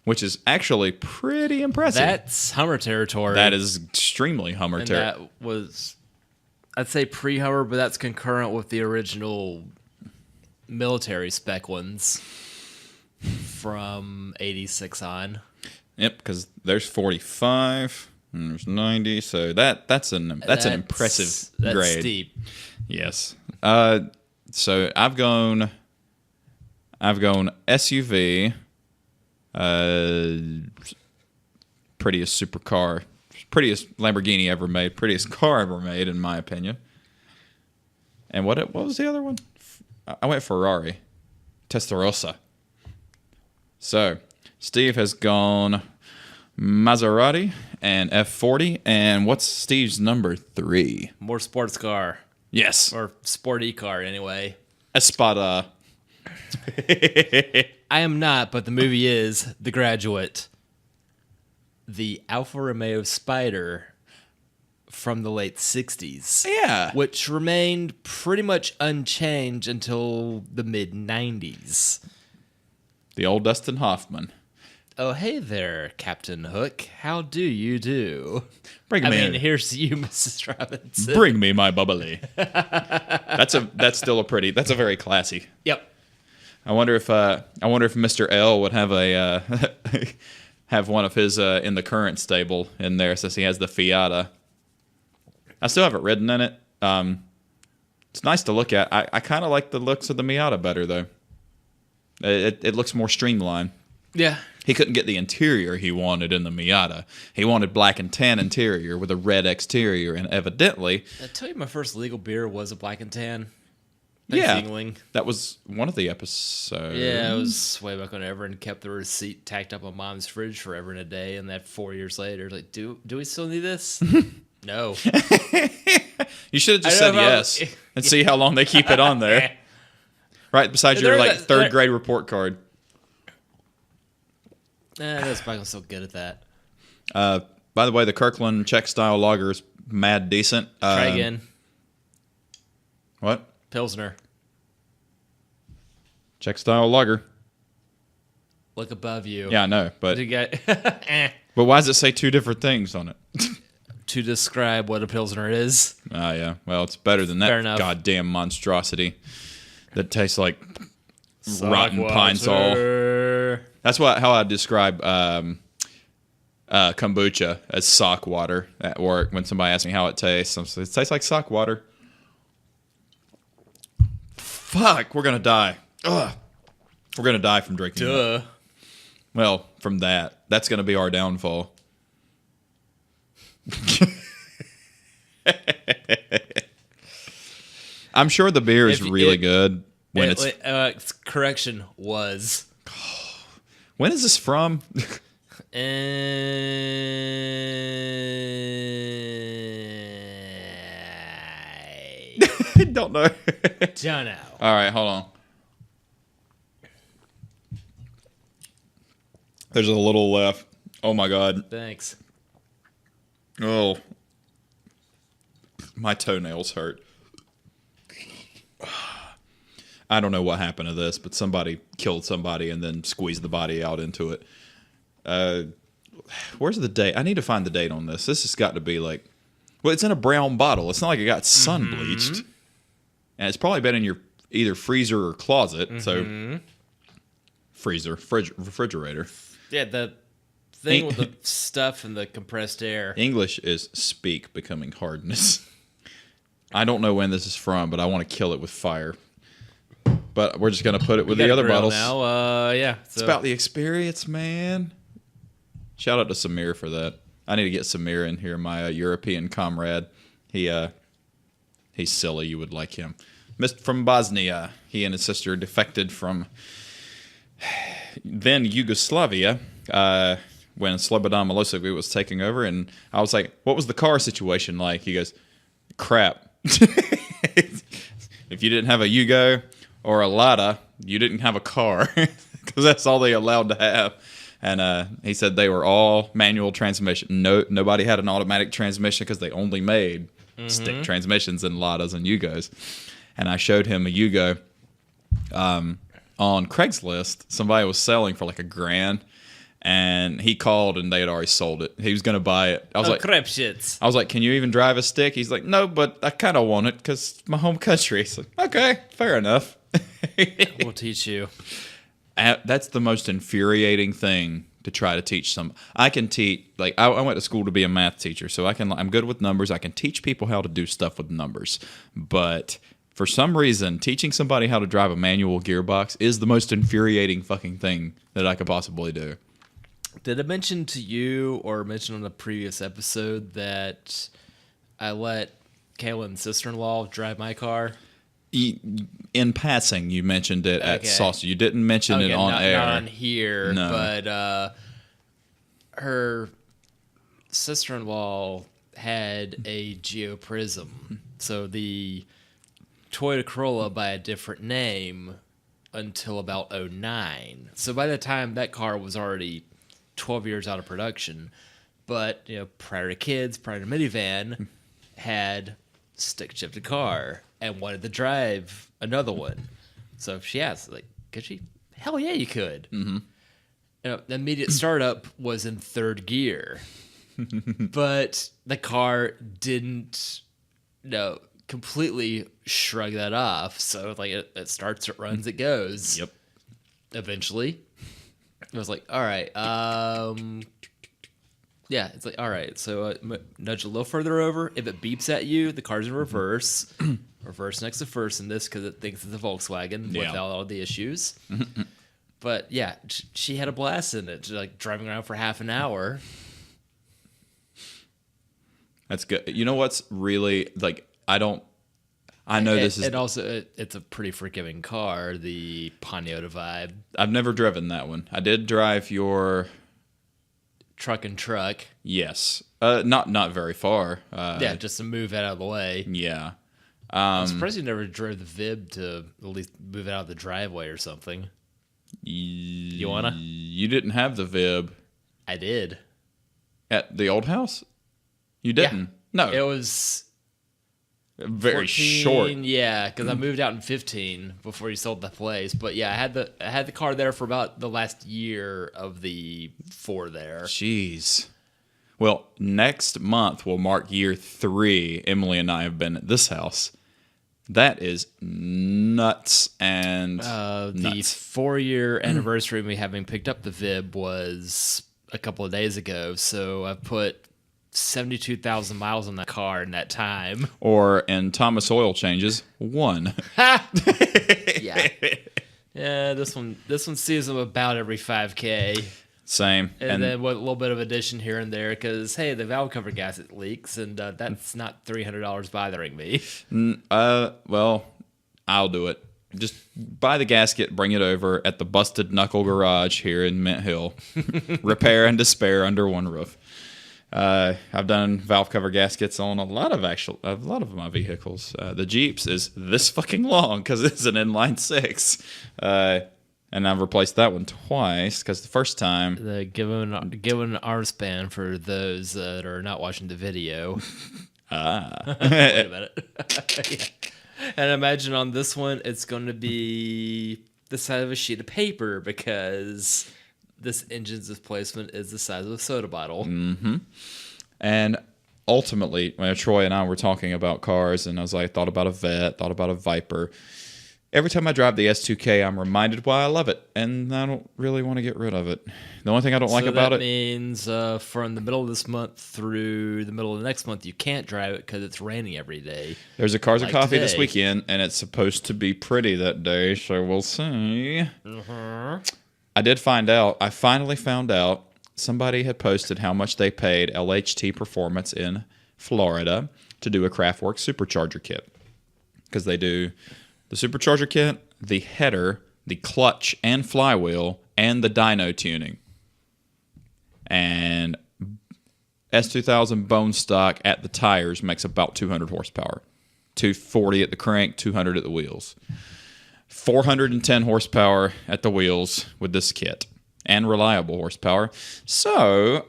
which is actually pretty impressive. That's Hummer territory. That is extremely Hummer and territory. that was, I'd say pre-Hummer, but that's concurrent with the original military spec ones from 86 on. Yep, because there's 45 and there's 90, so that's an impressive That's grade. steep. Yes. So I've gone SUV, prettiest supercar, prettiest Lamborghini ever made, prettiest car ever made, in my opinion. And what was the other one? I went Ferrari, Testarossa. So Steve has gone Maserati and F40, and what's Steve's number 3? More sports car. Yes, Or sporty car, anyway. Espada. I am not, but the movie is The Graduate. The Alfa Romeo Spider from the late 60s. Yeah. Which remained pretty much unchanged until the mid-90s. The old Dustin Hoffman. Oh, hey there, Captain Hook. How do you do? Bring I me mean, here's you, Mrs. Robinson. Bring me my bubbly. That's a very classy. Yep. I wonder if Mr. L would have a have one of his in the current stable in there, since he has the Fiata. I still have it ridden in it. It's nice to look at. I kind of like the looks of the Miata better though. It looks more streamlined. Yeah. He couldn't get the interior he wanted in the Miata. He wanted black and tan interior with a red exterior, and evidently... I tell you, my first legal beer was a black and tan. Yeah, Yingling. that was one of the episodes. Yeah, it was way back whenever, and kept the receipt tacked up on Mom's fridge forever and a day. And that 4 years later, like, do we still need this? No. You should have just said yes and see how long they keep it on there. Right beside your third grade report card. That's why I'm so good at that. By the way, the Kirkland Czech style lager is mad decent. Try again. What? Pilsner. Czech style lager. Look above you. Yeah, I know, but You got but why does it say two different things on it? to describe what a Pilsner is. Ah, yeah. Well, it's better than Fair that enough. goddamn monstrosity that tastes like rotten pine sol. That's how I describe kombucha as sock water at work. When somebody asks me how it tastes, I'm saying, it tastes like sock water. Fuck, we're gonna die. Ugh. We're gonna die from drinking. Duh. Well, from that. That's gonna be our downfall. I'm sure the beer is really good when it's. Correction was. When is this from? I don't know. Don't know. All right, hold on. There's a little left. Oh my god. Thanks. Oh. My toenails hurt. I don't know what happened to this, but somebody killed somebody and then squeezed the body out into it. Where's the date? I need to find the date on this. This has got to be like... Well, it's in a brown bottle. It's not like it got sun bleached. And it's probably been in your either freezer or closet. So, freezer, refrigerator. Yeah, the thing with the stuff and the compressed air. English is speak becoming hardness. I don't know when this is from, but I want to kill it with fire. But we're just going to put it with the other bottles. Now. Yeah. It's about the experience, man. Shout out to Samir for that. I need to get Samir in here, my European comrade. He's silly. You would like him. From Bosnia. He and his sister defected from then Yugoslavia when Slobodan Milosevic was taking over. And I was like, what was the car situation like? He goes, crap. If you didn't have a Yugo or a Lada, you didn't have a car because that's all they allowed to have. And he said they were all manual transmission. Nobody had an automatic transmission because they only made stick transmissions and Ladas and Yugos. And I showed him a Yugo on Craigslist. Somebody was selling for like $1,000, and he called and they had already sold it. He was going to buy it. I was like, crap shits. I was like, can you even drive a stick? He's like, no, but I kind of want it because it's my home country. So okay, fair enough. We'll teach you. That's the most infuriating thing to try to teach some. I can teach, like, I went to school to be a math teacher, so I'm good with numbers. I can teach people how to do stuff with numbers. But for some reason, teaching somebody how to drive a manual gearbox is the most infuriating fucking thing that I could possibly do. Did I mention to you or mention on a previous episode that I let Kaylin's sister-in-law drive my car? In passing, you mentioned it at Saucer. You didn't mention it on air. Not on here, No. but her sister-in-law had a Geoprism. So the Toyota Corolla by a different name until about 2009. So by the time that car was already 12 years out of production, but prior to kids, prior to minivan, had stick-shifted car and wanted to drive another one. So she asked, like, could she? Hell yeah, you could. Mm-hmm. The immediate startup was in third gear, but the car didn't, completely shrug that off. So like it starts, it runs, it goes. Yep. Eventually, I was like, all right, yeah, it's like, all right, so nudge a little further over. If it beeps at you, the car's in reverse. Reverse next to first in this because it thinks it's a Volkswagen without all the issues. But yeah, she had a blast in it, like driving around for half an hour. That's good. You know what's really, like, I don't I know this is. And also, it's a pretty forgiving car, the Pontiac Vibe. I've never driven that one. I did drive your. Truck and truck. Yes. Not very far. Yeah, just to move it out of the way. Yeah. I'm surprised you never drove the Vib to at least move it out of the driveway or something. You wanna? You didn't have the Vib I did. at the old house? You didn't? No. It was Very 14, short. Yeah, because I moved out in 15 before you sold the place. But yeah, I had the car there for about the last year of the 4 there. Jeez. Well, next month will mark year 3. Emily and I have been at this house. That is nuts and The nuts. 4-year anniversary of me having picked up the Vib was a couple of days ago. So I put 72,000 miles on that car in that time. Or in Thomas Oil Changes, 1. Yeah. Yeah, this one sees them about every 5K. Same. And then with a little bit of addition here and there, because hey, the valve cover gasket leaks, and that's not $300 bothering me. Well, I'll do it. Just buy the gasket, bring it over at the Busted Knuckle Garage here in Mint Hill. Repair and despair under one roof. I've done valve cover gaskets on a lot of my vehicles. The Jeeps is this fucking long because it's an inline 6. And I've replaced that one twice because the first time. Given an arm span for those that are not watching the video. Wait a minute. Yeah. And imagine on this one, it's going to be the size of a sheet of paper because this engine's displacement is the size of a soda bottle. Mm-hmm. And ultimately, when Troy and I were talking about cars, and I was like, thought about a Vet, thought about a Viper. Every time I drive the S2K, I'm reminded why I love it, and I don't really want to get rid of it. The only thing I don't like about it means from the middle of this month through the middle of the next month, you can't drive it because it's raining every day. There's a Cars and Coffee this today. weekend, and it's supposed to be pretty that day, so we'll see. I finally found out, somebody had posted how much they paid LHT Performance in Florida to do a Kraftwerk supercharger kit. Because they do the supercharger kit, the header, the clutch and flywheel, and the dyno tuning. And S2000 bone stock at the tires makes about 200 horsepower. 240 at the crank, 200 at the wheels. 410 horsepower at the wheels with this kit. And reliable horsepower. So,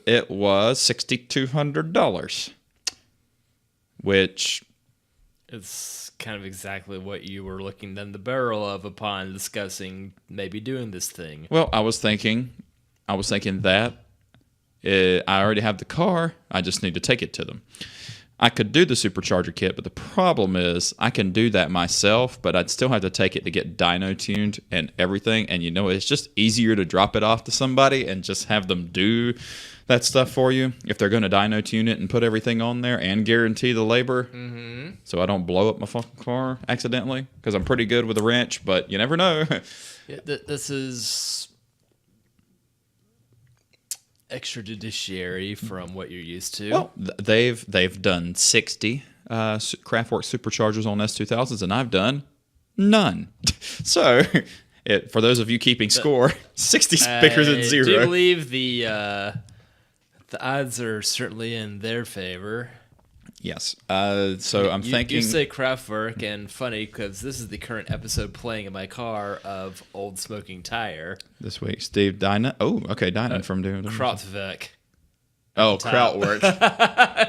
it was $6,200. Which... It's kind of exactly what you were looking down the barrel of upon discussing maybe doing this thing. Well, I was thinking that I already have the car. I just need to take it to them. I could do the supercharger kit, but the problem is I can do that myself, but I'd still have to take it to get dyno tuned and everything. And it's just easier to drop it off to somebody and just have them do that stuff for you if they're going to dyno tune it and put everything on there and guarantee the labor. So I don't blow up my fucking car accidentally, because I'm pretty good with a wrench, but you never know. Yeah, this is extrajudiciary from what you're used to. Well, they've done 60 Kraftwerk superchargers on S2000s, and I've done none. So, for those of you keeping score, 60 bigger than 0. I do believe the odds are certainly in their favor. Yes. So I'm thinking. You say Kraftwerk, and funny because this is the current episode playing in my car of Old Smoking Tire. This week, Steve Dyna. Oh, okay, Dyna from doing Kraftwerk. Oh, Kraftwerk.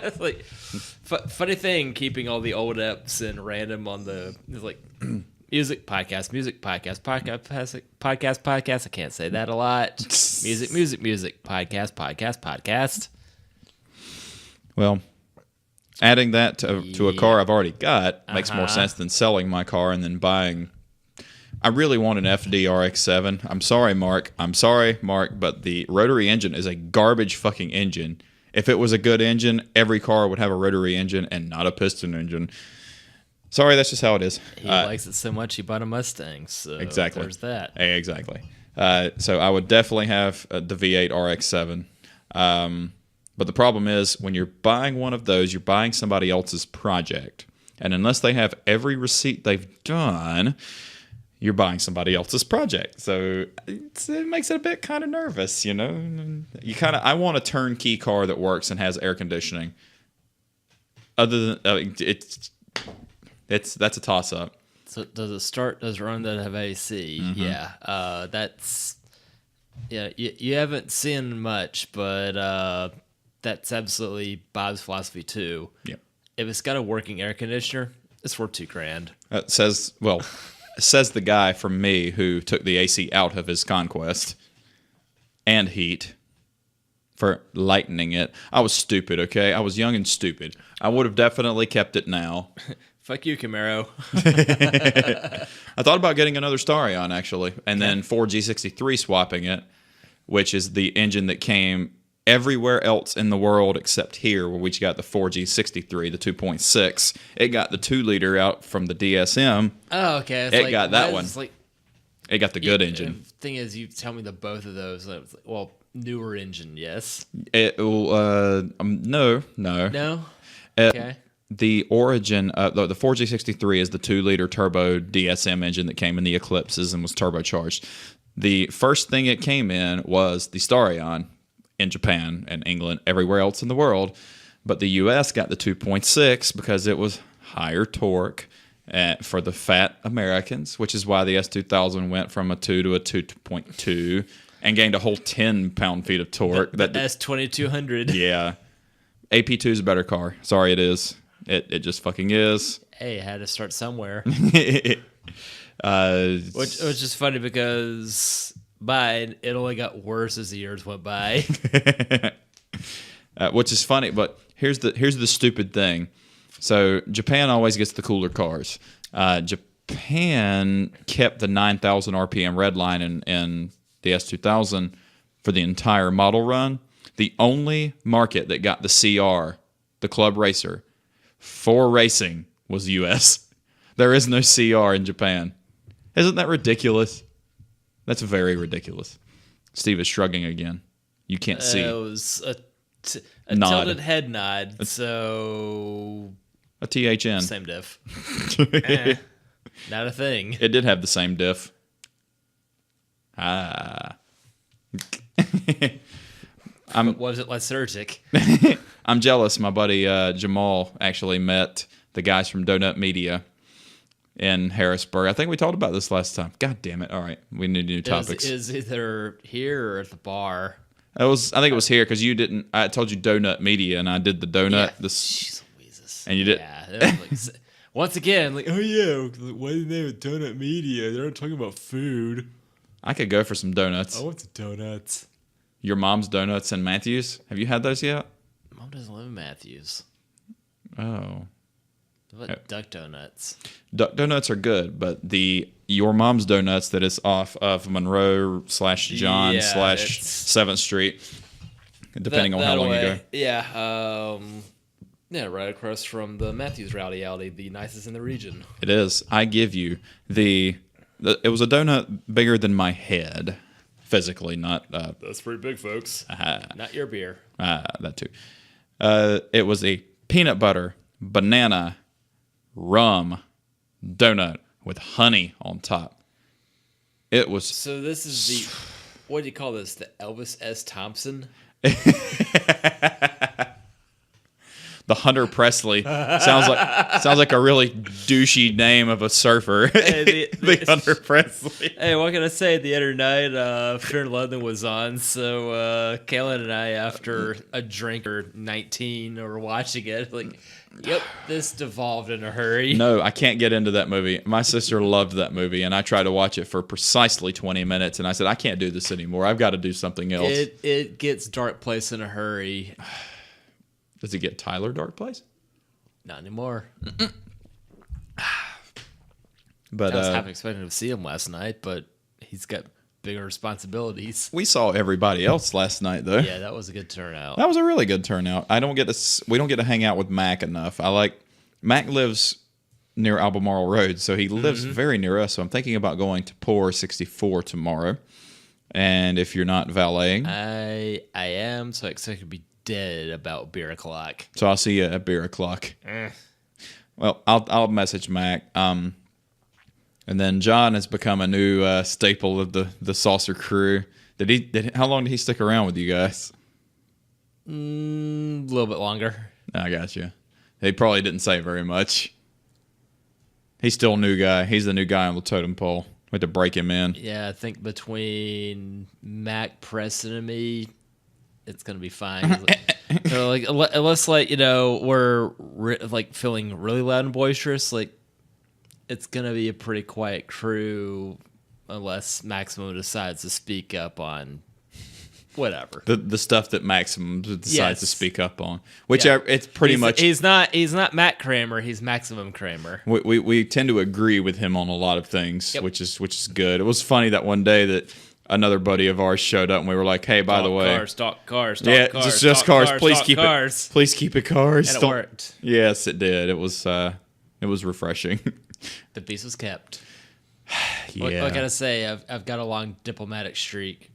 It's like funny thing, keeping all the old eps and random on the it's like music podcast. I can't say that a lot. music podcast. Well, adding that to a car I've already got makes more sense than selling my car and then buying. I really want an FD RX-7. I'm sorry, Mark, but the rotary engine is a garbage fucking engine. If it was a good engine, every car would have a rotary engine and not a piston engine. Sorry, that's just how it is. He likes it so much he bought a Mustang. So exactly. There's that. Exactly. So I would definitely have the V8 RX-7. But the problem is, when you're buying one of those, you're buying somebody else's project. And unless they have every receipt they've done, you're buying somebody else's project. So it makes it a bit kind of nervous, you know? I want a turnkey car that works and has air conditioning. Other than, that's a toss-up. So does it start? Does it run? Does it have AC? Mm-hmm. Yeah. You haven't seen much, but that's absolutely Bob's philosophy too. Yep. If it's got a working air conditioner, it's worth $2,000. Says the guy from me who took the AC out of his Conquest and heat for lightening it. I was stupid, okay? I was young and stupid. I would have definitely kept it now. Fuck you, Camaro. I thought about getting another Starion, actually, and then 4G63 swapping it, which is the engine that came everywhere else in the world except here, where we got the 4G63, the 2.6. It got the 2-liter out from the DSM. Oh, okay. It got that one. Like, It got the good engine. The thing is, you tell me the both of those. Like, well, newer engine, yes. No. No. Okay. The origin of the 4G63 is the 2-liter turbo DSM engine that came in the Eclipses and was turbocharged. The first thing it came in was the Starion in Japan and England, everywhere else in the world. But the US got the 2.6 because it was higher torque for the fat Americans, which is why the S2000 went from a 2 to a 2.2 and gained a whole 10 pound-feet of torque. The S2200. Yeah. AP2 is a better car. Sorry, it is. It just fucking is. Hey, I had to start somewhere. Which Which is funny because mine, it only got worse as the years went by. which is funny, but here's the stupid thing. So Japan always gets the cooler cars. Japan kept the 9,000 RPM red line in the S2000 for the entire model run. The only market that got the CR, the Club Racer, for racing was US. There is no CR in Japan. Isn't that ridiculous? That's very ridiculous. Steve is shrugging again. You can't see. It was a Nod. tilted head nod, so A THN. same diff. Not a thing. It did have the same diff. Ah. But was it lysergic? I'm jealous. My buddy Jamal actually met the guys from Donut Media in Harrisburg. I think we talked about this last time. God damn it. All right. We need new topics. Is either here or at the bar. I think it was here because you didn't. I told you Donut Media, and I did the donut. Jeez Louises. And you did. Yeah. It was like, once again, like, oh yeah, why did they have Donut Media? They're not talking about food. I could go for some donuts. I want the donuts. Your mom's donuts in Matthews. Have you had those yet? Mom doesn't live in Matthews. Oh. What about Duck Donuts? Duck donuts are good, but your mom's donuts that is off of Monroe / John / Yeah, 7th Street, depending on how long you go. Yeah. Yeah, right across from the Matthews Rowdy Alley, the nicest in the region. It is. I give you it was a donut bigger than my head, physically, not That's pretty big, folks. Not your beer. that too. It was a peanut butter, banana, rum donut with honey on top. It was So this is the, what do you call this? The Elvis S. Thompson? the Hunter Presley. Sounds like a really douchey name of a surfer. Hey, the Hunter Presley. Hey, what can I say? The other night, Fear in London was on, so Kaylin and I, after a drink or 19, were watching it. Like, yep, this devolved in a hurry. No, I can't get into that movie. My sister loved that movie, and I tried to watch it for precisely 20 minutes, and I said, I can't do this anymore. I've got to do something else. It gets dark place in a hurry. Does it get Tyler Dark Place? Not anymore. But I was half expecting to see him last night, but he's got bigger responsibilities. we saw everybody else last night, though. Yeah, that was a good turnout. That was a really good turnout. We don't get to hang out with Mac enough. Mac lives near Albemarle Road, so he lives very near us. So I'm thinking about going to Pour 64 tomorrow. And if you're not valeting, I am, so I expect to be dead about beer o'clock. so I'll see you at beer o'clock. Well, I'll message Mac. And then John has become a new staple of the saucer crew. How long did he stick around with you guys? A little bit longer. I got you. He probably didn't say very much. He's still a new guy. He's the new guy on the totem pole. We had to break him in. Yeah, I think between Mac, Preston, and me, it's gonna be fine. Unless we're feeling really loud and boisterous, it's gonna be a pretty quiet crew, unless Maximum decides to speak up on whatever the stuff that Maximum decides to speak up on, which it's he's not Matt Kramer, he's Maximum Kramer. We tend to agree with him on a lot of things, which is good. It was funny that one day that another buddy of ours showed up and we were like, "Hey, by the way, stock cars, just cars. Please keep it cars." And it worked. Yes, it did. It was refreshing. The peace was kept. Yeah. What I gotta say, I've got a long diplomatic streak.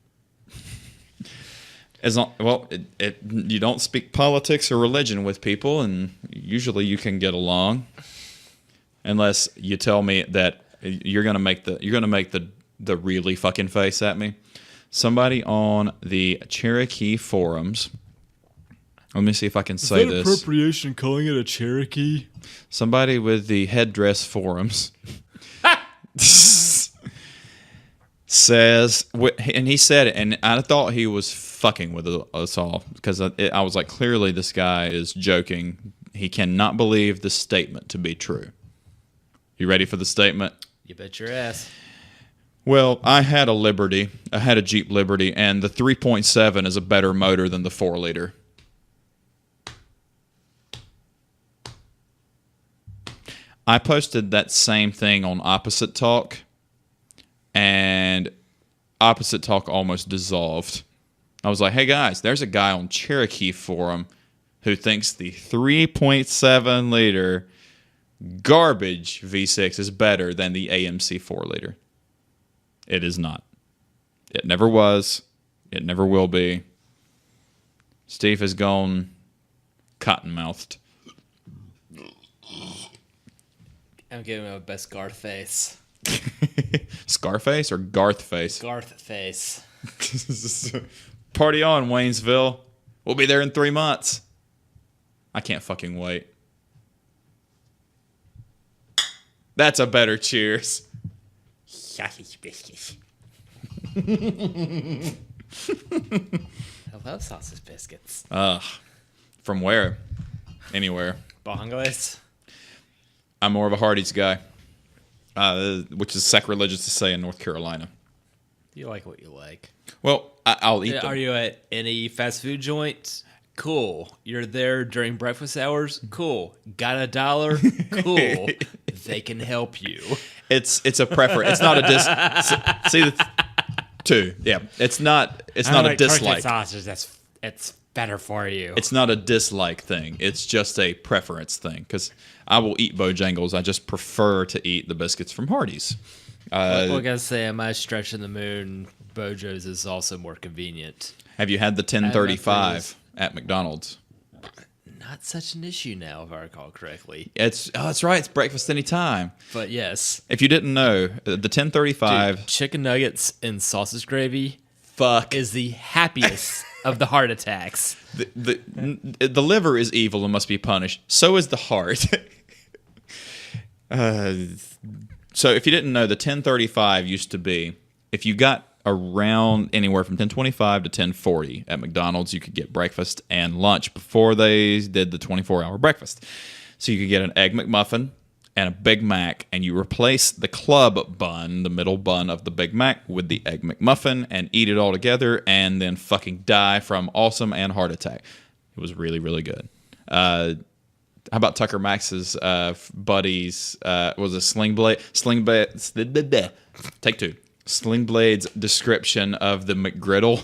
You don't speak politics or religion with people, and usually you can get along, unless you tell me that you're gonna make the really fucking face at me. Somebody on the Cherokee forums. Let me see if I can say this. Appropriation calling it a Cherokee? Somebody with the headdress forums says, and he said it, and I thought he was fucking with us all, because I was like, clearly this guy is joking. He cannot believe the statement to be true. You ready for the statement? You bet your ass. Well, I had a Jeep Liberty, and the 3.7 is a better motor than the 4-liter. I posted that same thing on Opposite Talk, and Opposite Talk almost dissolved. I was like, hey guys, there's a guy on Cherokee Forum who thinks the 3.7 liter garbage V6 is better than the AMC 4-liter. It is not. It never was. It never will be. Steve has gone cotton-mouthed. I'm giving him a best Garth face. Scarface or Garth face? Garth face. Party on, Waynesville. We'll be there in 3 months. I can't fucking wait. That's a better cheers. Sausage biscuits. I love sausage biscuits. From where? Anywhere. Bongos. I'm more of a Hardee's guy, which is sacrilegious to say in North Carolina. You like what you like. Well, I'll eat them. Are you at any fast food joint? Cool. You're there during breakfast hours? Cool. Got $1? Cool. They can help you. It's a preference. It's not a two. Yeah. It's not a dislike. Sausage. It's better for you. It's not a dislike thing. It's just a preference thing. Because I will eat Bojangles. I just prefer to eat the biscuits from Hardee's. Well, I gotta say, am I stretching the moon? Bojo's is also more convenient. Have you had the 1035 at McDonald's? Not such an issue now, if I recall correctly. That's right. It's breakfast anytime. But yes. If you didn't know, the 1035... Dude, chicken nuggets and sausage gravy is the happiest of the heart attacks. The liver is evil and must be punished. So is the heart. So if you didn't know, the 1035 used to be, if you got around anywhere from 1025 to 1040 at McDonald's, you could get breakfast and lunch before they did the 24-hour breakfast. So you could get an Egg McMuffin and a Big Mac, and you replace the club bun, the middle bun of the Big Mac, with the Egg McMuffin and eat it all together and then fucking die from awesome and heart attack. It was really, really good. How about Tucker Max's buddies? Was a Sling Blade? Take two. Sling Blade's description of the McGriddle.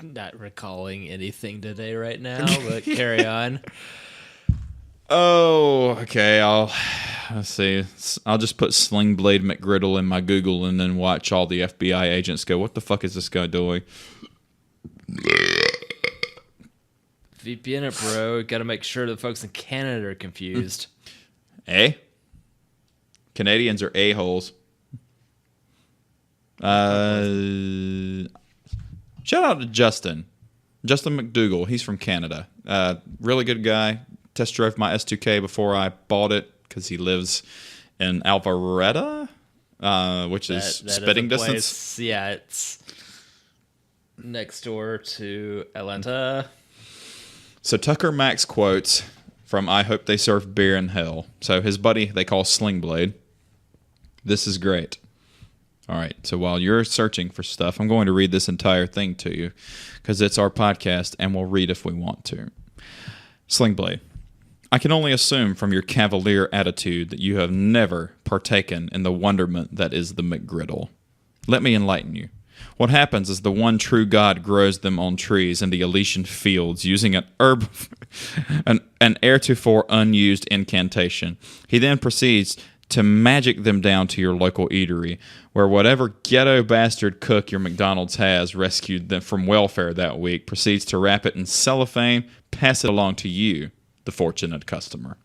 Not recalling anything today right now, but carry on. Oh, okay. Let's see. I'll just put Sling Blade McGriddle in my Google and then watch all the FBI agents go, what the fuck is this guy doing? VPN it, bro. Got to make sure the folks in Canada are confused. Canadians are a-holes. Shout out to Justin McDougall. He's from Canada. Really good guy. Test drove my S2K before I bought it because he lives in Alvaretta, which is spitting distance. Place. Yeah, it's next door to Atlanta. So Tucker Max quotes from I Hope They Serve Beer in Hell. So his buddy they call Sling Blade. This is great. All right, so while you're searching for stuff, I'm going to read this entire thing to you because it's our podcast and we'll read if we want to. Sling Blade. I can only assume from your cavalier attitude that you have never partaken in the wonderment that is the McGriddle. Let me enlighten you. What happens is the one true God grows them on trees in the Elysian fields using an heretofore unused incantation. He then proceeds to magic them down to your local eatery, where whatever ghetto bastard cook your McDonald's has rescued them from welfare that week proceeds to wrap it in cellophane, pass it along to you, the fortunate customer.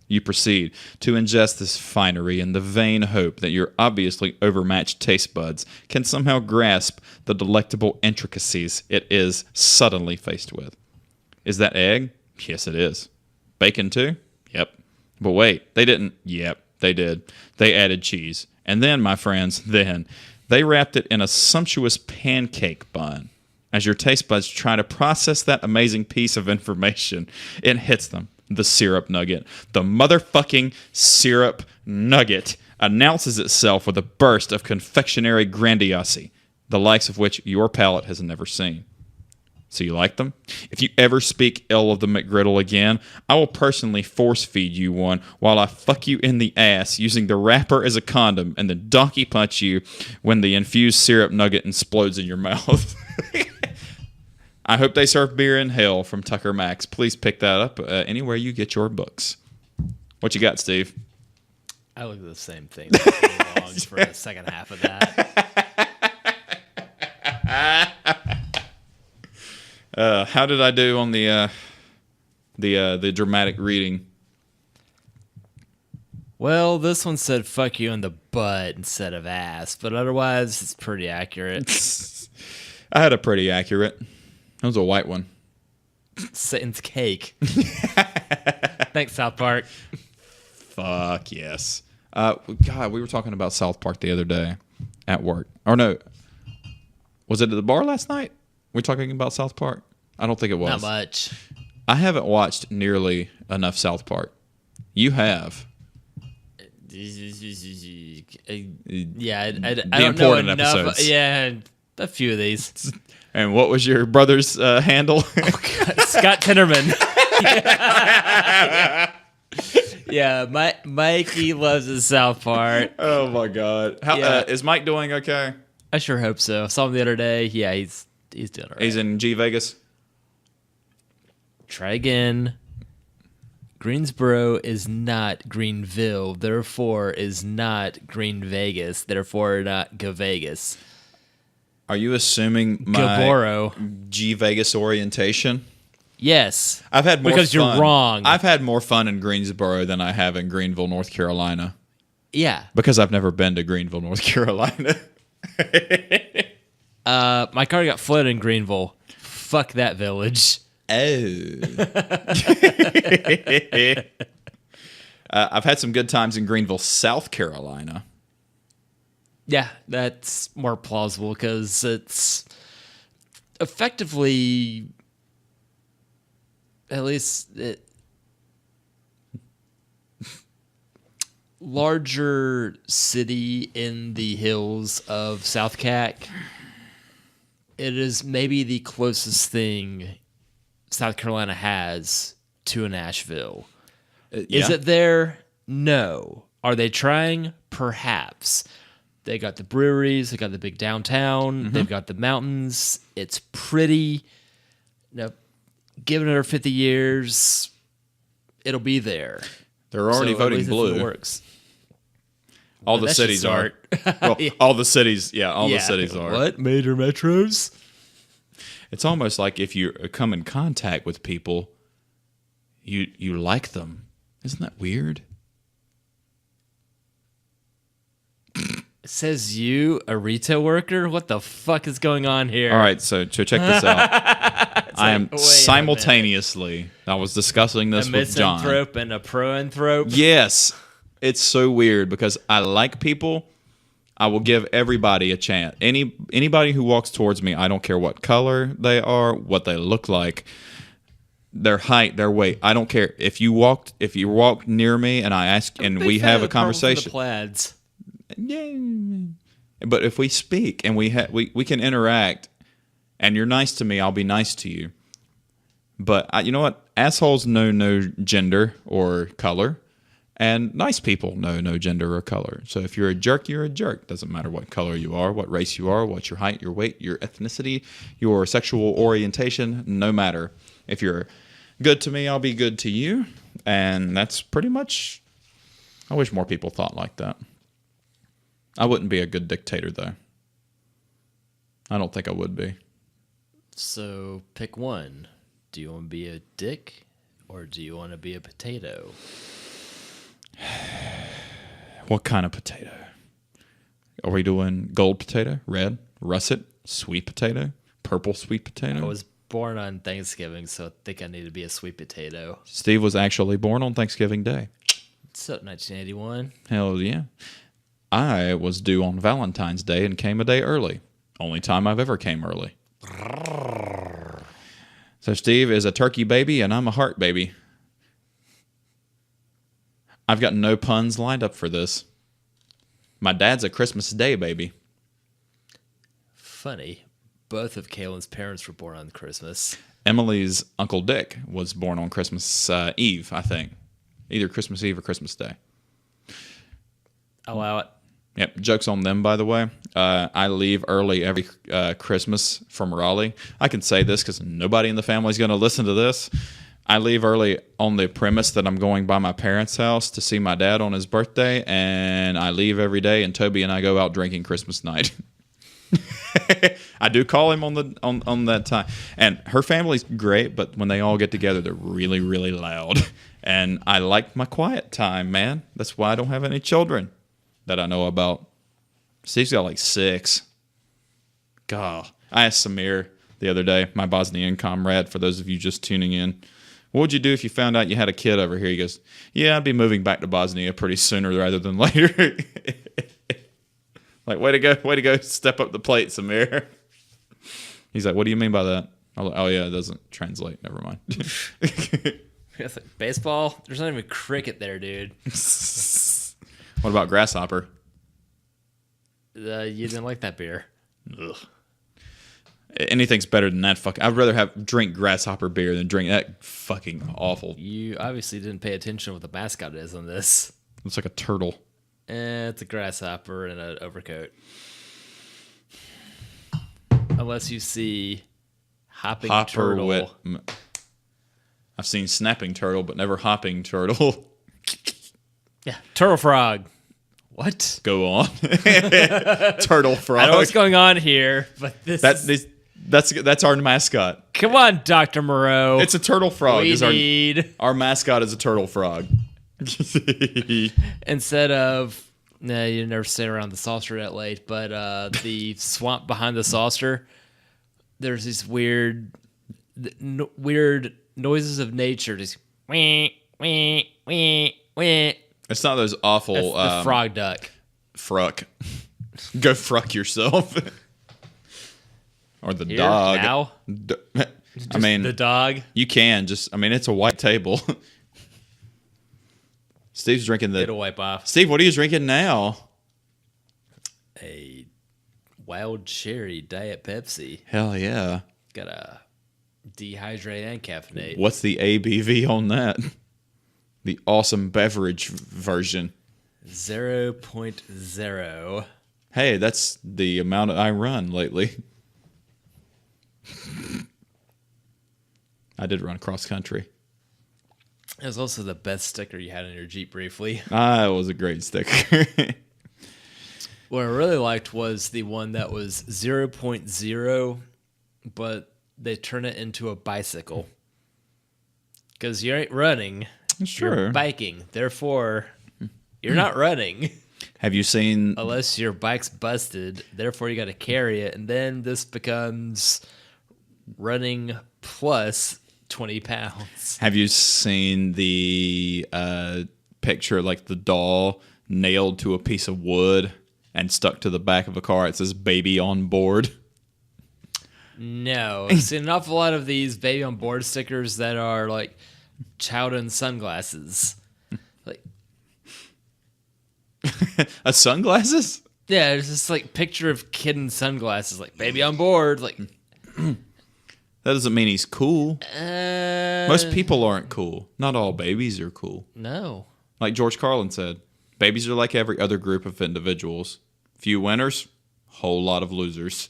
You proceed to ingest this finery in the vain hope that your obviously overmatched taste buds can somehow grasp the delectable intricacies it is suddenly faced with. Is that egg? Yes, it is. Bacon too? Yep. But wait, they didn't. Yep, they did. They added cheese. And then, my friends, they wrapped it in a sumptuous pancake bun. As your taste buds try to process that amazing piece of information, it hits them. The syrup nugget. The motherfucking syrup nugget announces itself with a burst of confectionery grandiosity, the likes of which your palate has never seen. So you like them? If you ever speak ill of the McGriddle again, I will personally force feed you one while I fuck you in the ass using the wrapper as a condom and then donkey punch you when the infused syrup nugget explodes in your mouth. I Hope They Serve Beer in Hell from Tucker Max. Please pick that up anywhere you get your books. What you got, Steve? I look at the same thing. That belongs for the second half of that. How did I do on the dramatic reading? Well, this one said "fuck you" in the butt instead of ass, but otherwise it's pretty accurate. I had a pretty accurate. That was a white one. Satan's cake. Thanks, South Park. Fuck yes. God, we were talking about South Park the other day at work. Or no, was it at the bar last night? We're talking about South Park? I don't think it was. Not much. I haven't watched nearly enough South Park. You have. Yeah, I The don't know important enough. episodes. Yeah, a few of these. And what was your brother's handle? Scott Tinnerman. Yeah, Mikey loves his South Park. Oh my God! How Yeah. is Mike doing? Okay. I sure hope so. I saw him the other day. Yeah, he's doing all right. He's in G Vegas. Try again. Greensboro is not Greenville, therefore is not Green Vegas, therefore not Go Vegas. Are you assuming my Gaboro. G Vegas orientation? Yes. I've had more because fun. you're wrong. I've had more fun in Greensboro than I have in Greenville, North Carolina. Yeah. Because I've never been to Greenville, North Carolina. My car got flooded in Greenville. Fuck that village. Oh. I've had some good times in Greenville, South Carolina. Yeah, that's more plausible because it's effectively, at least, larger city in the hills of South Cac. It is maybe the closest thing South Carolina has to a Nashville. Is it there? No. Are they trying? Perhaps. They got the breweries. They got the big downtown. Mm-hmm. They've got the mountains. It's pretty. Give it another 50 years, it'll be there. They're already So, at voting least if it blue. works. All the that should cities are. start. Well, Yeah. all the cities, all the cities are. What? Major metros? It's almost like if you come in contact with people, you like them. Isn't that weird? It says you, a retail worker? What the fuck is going on here? All right, so check this out. I am wait a simultaneously. I was discussing this A with John. misanthrope and a proanthrope? Yes, it's so weird because I like people. I will give everybody a chance. Anybody who walks towards me, I don't care what color they are, what they look like, their height, their weight. I don't care. If you walk near me and I ask and we have a conversation. The plaids. Yeah. But if we speak and we can interact and you're nice to me, I'll be nice to you. But you know what? Assholes know no gender or color. And nice people know no gender or color. So if you're a jerk, you're a jerk. Doesn't matter what color you are, what race you are, what's your height, your weight, your ethnicity, your sexual orientation, no matter. If you're good to me, I'll be good to you. And that's pretty much... I wish more people thought like that. I wouldn't be a good dictator, though. I don't think I would be. So pick one. Do you want to be a dick or do you want to be a potato? What kind of potato? Are we doing gold potato, red, russet, sweet potato, purple sweet potato? I was born on Thanksgiving, so I think I need to be a sweet potato. Steve was actually born on Thanksgiving Day. What's up, 1981? Hell yeah. I was due on Valentine's Day and came a day early. Only time I've ever came early. So Steve is a turkey baby and I'm a heart baby. I've got no puns lined up for this. My dad's a Christmas Day baby. Funny. Both of Kaylin's parents were born on Christmas. Emily's Uncle Dick was born on Christmas Eve, I think. Either Christmas Eve or Christmas Day. Allow it. Yep, joke's on them, by the way. I leave early every Christmas from Raleigh. I can say this because nobody in the family is going to listen to this. I leave early on the premise that I'm going by my parents' house to see my dad on his birthday, and I leave every day, and Toby and I go out drinking Christmas night. I do call him on that time. And her family's great, but when they all get together, they're really, really loud. And I like my quiet time, man. That's why I don't have any children that I know about. Steve's got like 6. God. I asked Samir the other day, my Bosnian comrade, for those of you just tuning in, what would you do if you found out you had a kid over here? He goes, yeah, I'd be moving back to Bosnia pretty sooner rather than later. Like, way to go, step up the plate, Samir. He's like, what do you mean by that? I'm like, oh, yeah, it doesn't translate. Never mind. It's like, baseball? There's not even cricket there, dude. What about grasshopper? You didn't like that beer. Ugh. Anything's better than that fucking... I'd rather drink grasshopper beer than drink that fucking awful... You obviously didn't pay attention to what the mascot is on this. Looks like a turtle. It's a grasshopper in an overcoat. Unless you see hopping turtle. I've seen snapping turtle, but never hopping turtle. Yeah, turtle frog. What? Go on. Turtle frog. I know what's going on here, but that's our mascot. Come on, Dr. Moreau. It's a turtle frog. Our mascot is a turtle frog. Instead of, you never stay around the saucer that late, but the swamp behind the saucer, there's these weird noises of nature. Just wee, wee, wee, wee. It's not those awful... That's the frog duck. Fruck. Go fruck yourself. Or the Here, dog. Now? I mean... The dog? You can. It's a white table. Steve's drinking the... It'll wipe off. Steve, what are you drinking now? A wild cherry Diet Pepsi. Hell yeah. Gotta dehydrate and caffeinate. What's the ABV on that? The awesome beverage version. 0.0. Hey, that's the amount I run lately. I did run cross country. It was also the best sticker you had on your Jeep briefly. It was a great sticker. What I really liked was the one that was 0.0 but they turn it into a bicycle. Because you ain't running, Sure. you're biking. Therefore, you're not running. Have you seen? Unless your bike's busted. Therefore, you got to carry it. And then this becomes running plus 20 pounds. Have you seen the picture, like the doll nailed to a piece of wood and stuck to the back of a car? It says "baby on board." No. I've seen an awful lot of these baby on board stickers that are like child in sunglasses. Like, A sunglasses? yeah, it's just like picture of kid in sunglasses, like baby on board. Like, That doesn't mean he's cool. Most people aren't cool. Not all babies are cool. no. Like George Carlin said, babies are like every other group of individuals. Few winners, whole lot of losers.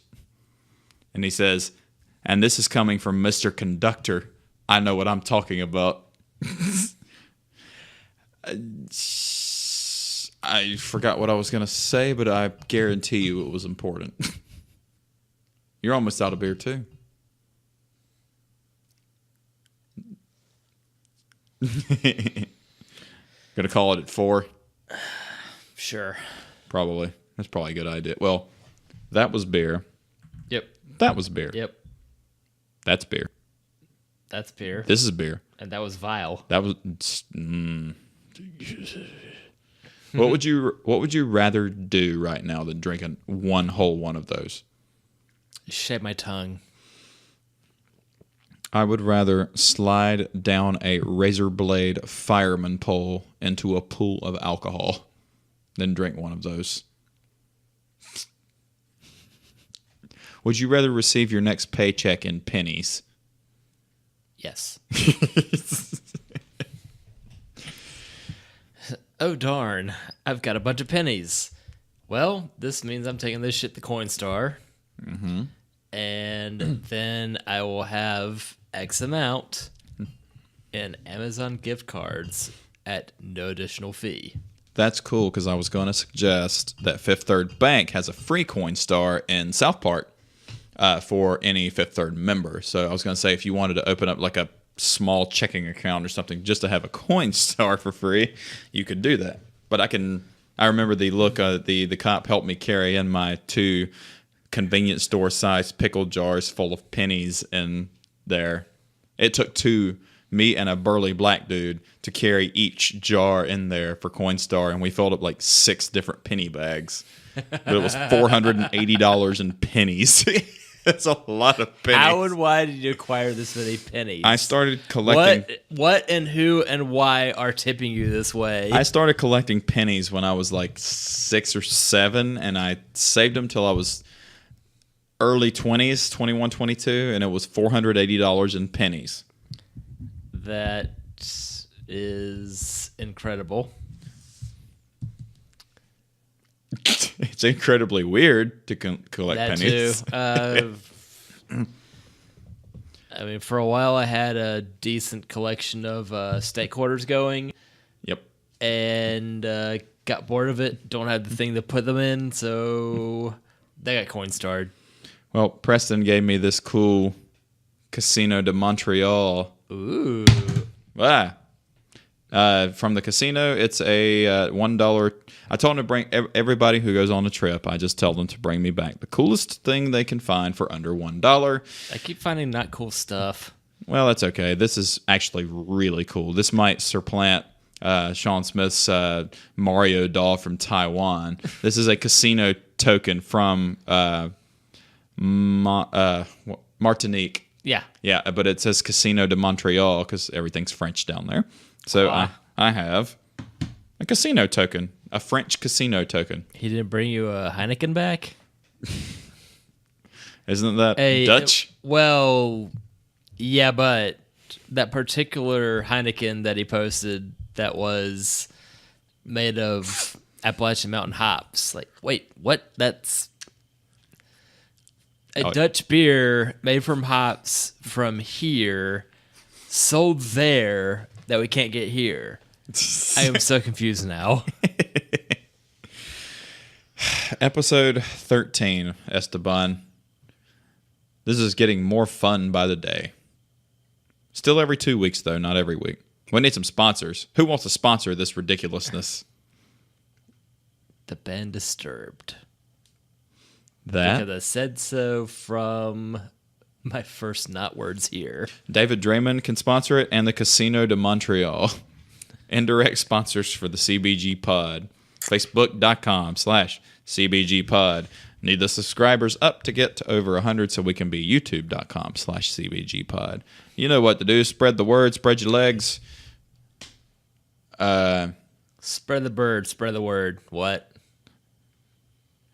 And he says, and this is coming from Mr. Conductor. I know what I'm talking about. I forgot what I was going to say, but I guarantee you it was important. You're almost out of beer, too. Gonna call it at 4? Sure. Probably. That's probably a good idea. Well, that was beer. Yep. That was beer. Yep. That's beer. That's beer. This is beer. And that was vile. That was. What would you rather do right now than drinking one whole one of those? Shave my tongue. I would rather slide down a razor blade fireman pole into a pool of alcohol than drink one of those. Would you rather receive your next paycheck in pennies? Yes. Oh, darn. I've got a bunch of pennies. Well, this means I'm taking this shit to Coinstar. Mm-hmm. And then I will have X amount in Amazon gift cards at no additional fee. That's cool, because I was going to suggest that Fifth Third Bank has a free Coinstar in South Park for any Fifth Third member. So I was going to say, if you wanted to open up like a small checking account or something just to have a Coinstar for free, you could do that. But I remember the look, the cop helped me carry in my 2 convenience store sized pickle jars full of pennies in there. It took me and a burly black dude to carry each jar in there for Coinstar, and we filled up like 6 different penny bags. But it was $480 in pennies. That's a lot of pennies. How and why did you acquire this many pennies? I started collecting. What and who and why are tipping you this way? I started collecting pennies when I was like 6 or 7, and I saved them till I was early 20s, 21, 22, and it was $480 in pennies. That is incredible. It's incredibly weird to collect That pennies. too. I mean, for a while I had a decent collection of steak quarters going. Yep. And got bored of it. Don't have the thing to put them in, so they got Coinstarred. Well, Preston gave me this cool Casino de Montreal. Ooh. From the casino, it's a $1. I told them to bring everybody who goes on a trip. I just tell them to bring me back the coolest thing they can find for under $1. I keep finding not cool stuff. Well, that's okay. This is actually really cool. This might supplant Sean Smith's Mario doll from Taiwan. This is a casino token from Martinique. Yeah. Yeah, but it says Casino de Montreal because everything's French down there. So I have a casino token, a French casino token. He didn't bring you a Heineken back? Isn't that Dutch? Well, yeah, but that particular Heineken that he posted that was made of Appalachian Mountain hops. Like, wait, what? That's a Dutch beer made from hops from here, sold there, that we can't get here. I am so confused now. Episode 13, Esteban. This is getting more fun by the day. Still every 2 weeks, though, not every week. We need some sponsors. Who wants to sponsor this ridiculousness? The band Disturbed. That? Because I said so from my first not words here. David Draymond can sponsor it, and the Casino de Montreal. Indirect sponsors for the CBG Pod. Facebook.com/CBGPod. Need the subscribers up to get to over 100 so we can be YouTube.com/CBGPod. You know what to do. Spread the word. Spread your legs. Spread the bird. Spread the word. What?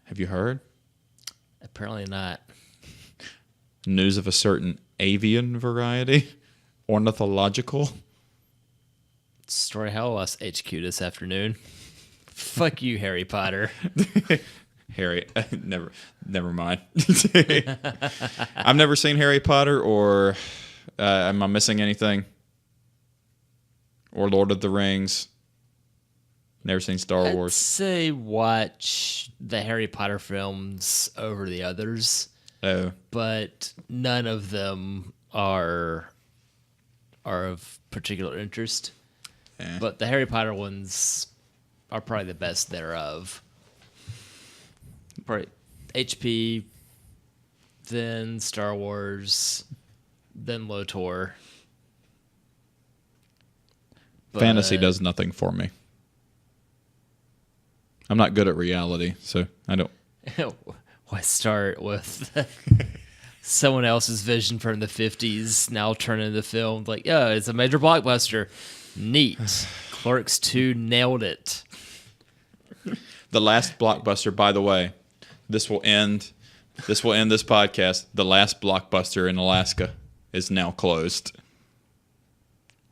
Have you heard? Apparently not. News of a certain avian variety? Ornithological? Story House HQ this afternoon. Fuck you, Harry Potter. Harry, never mind. I've never seen Harry Potter, or am I missing anything? Or Lord of the Rings. Never seen Star I'd Wars. say watch the Harry Potter films over the others, Oh, but none of them are of particular interest. eh. But the Harry Potter ones are probably the best thereof. Probably HP, then Star Wars, then LOTOR. Fantasy does nothing for me. I'm not good at reality, so I don't. Why start with someone else's vision from the 50s now turn into film? Like, yeah, it's a major blockbuster. Neat. Clerks 2 nailed it. The last blockbuster, by the way, this will end this podcast. The last blockbuster in Alaska is now closed.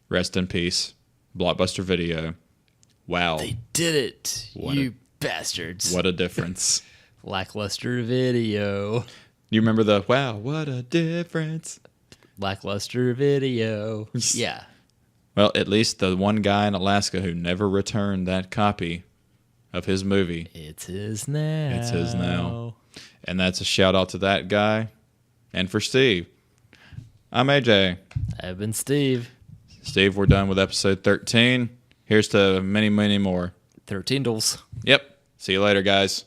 Rest in peace. Blockbuster Video. Wow. They did it. What you bastards. What a difference. Lackluster Video. You remember the wow, what a difference. Lackluster Video. Yeah. Well, at least the one guy in Alaska who never returned that copy of his movie. It's his now. It's his now. And that's a shout out to that guy. And for Steve. I'm AJ. I've been Steve. Steve, we're done with episode 13. Here's to many, many more. 13 Duels. Yep. See you later, guys.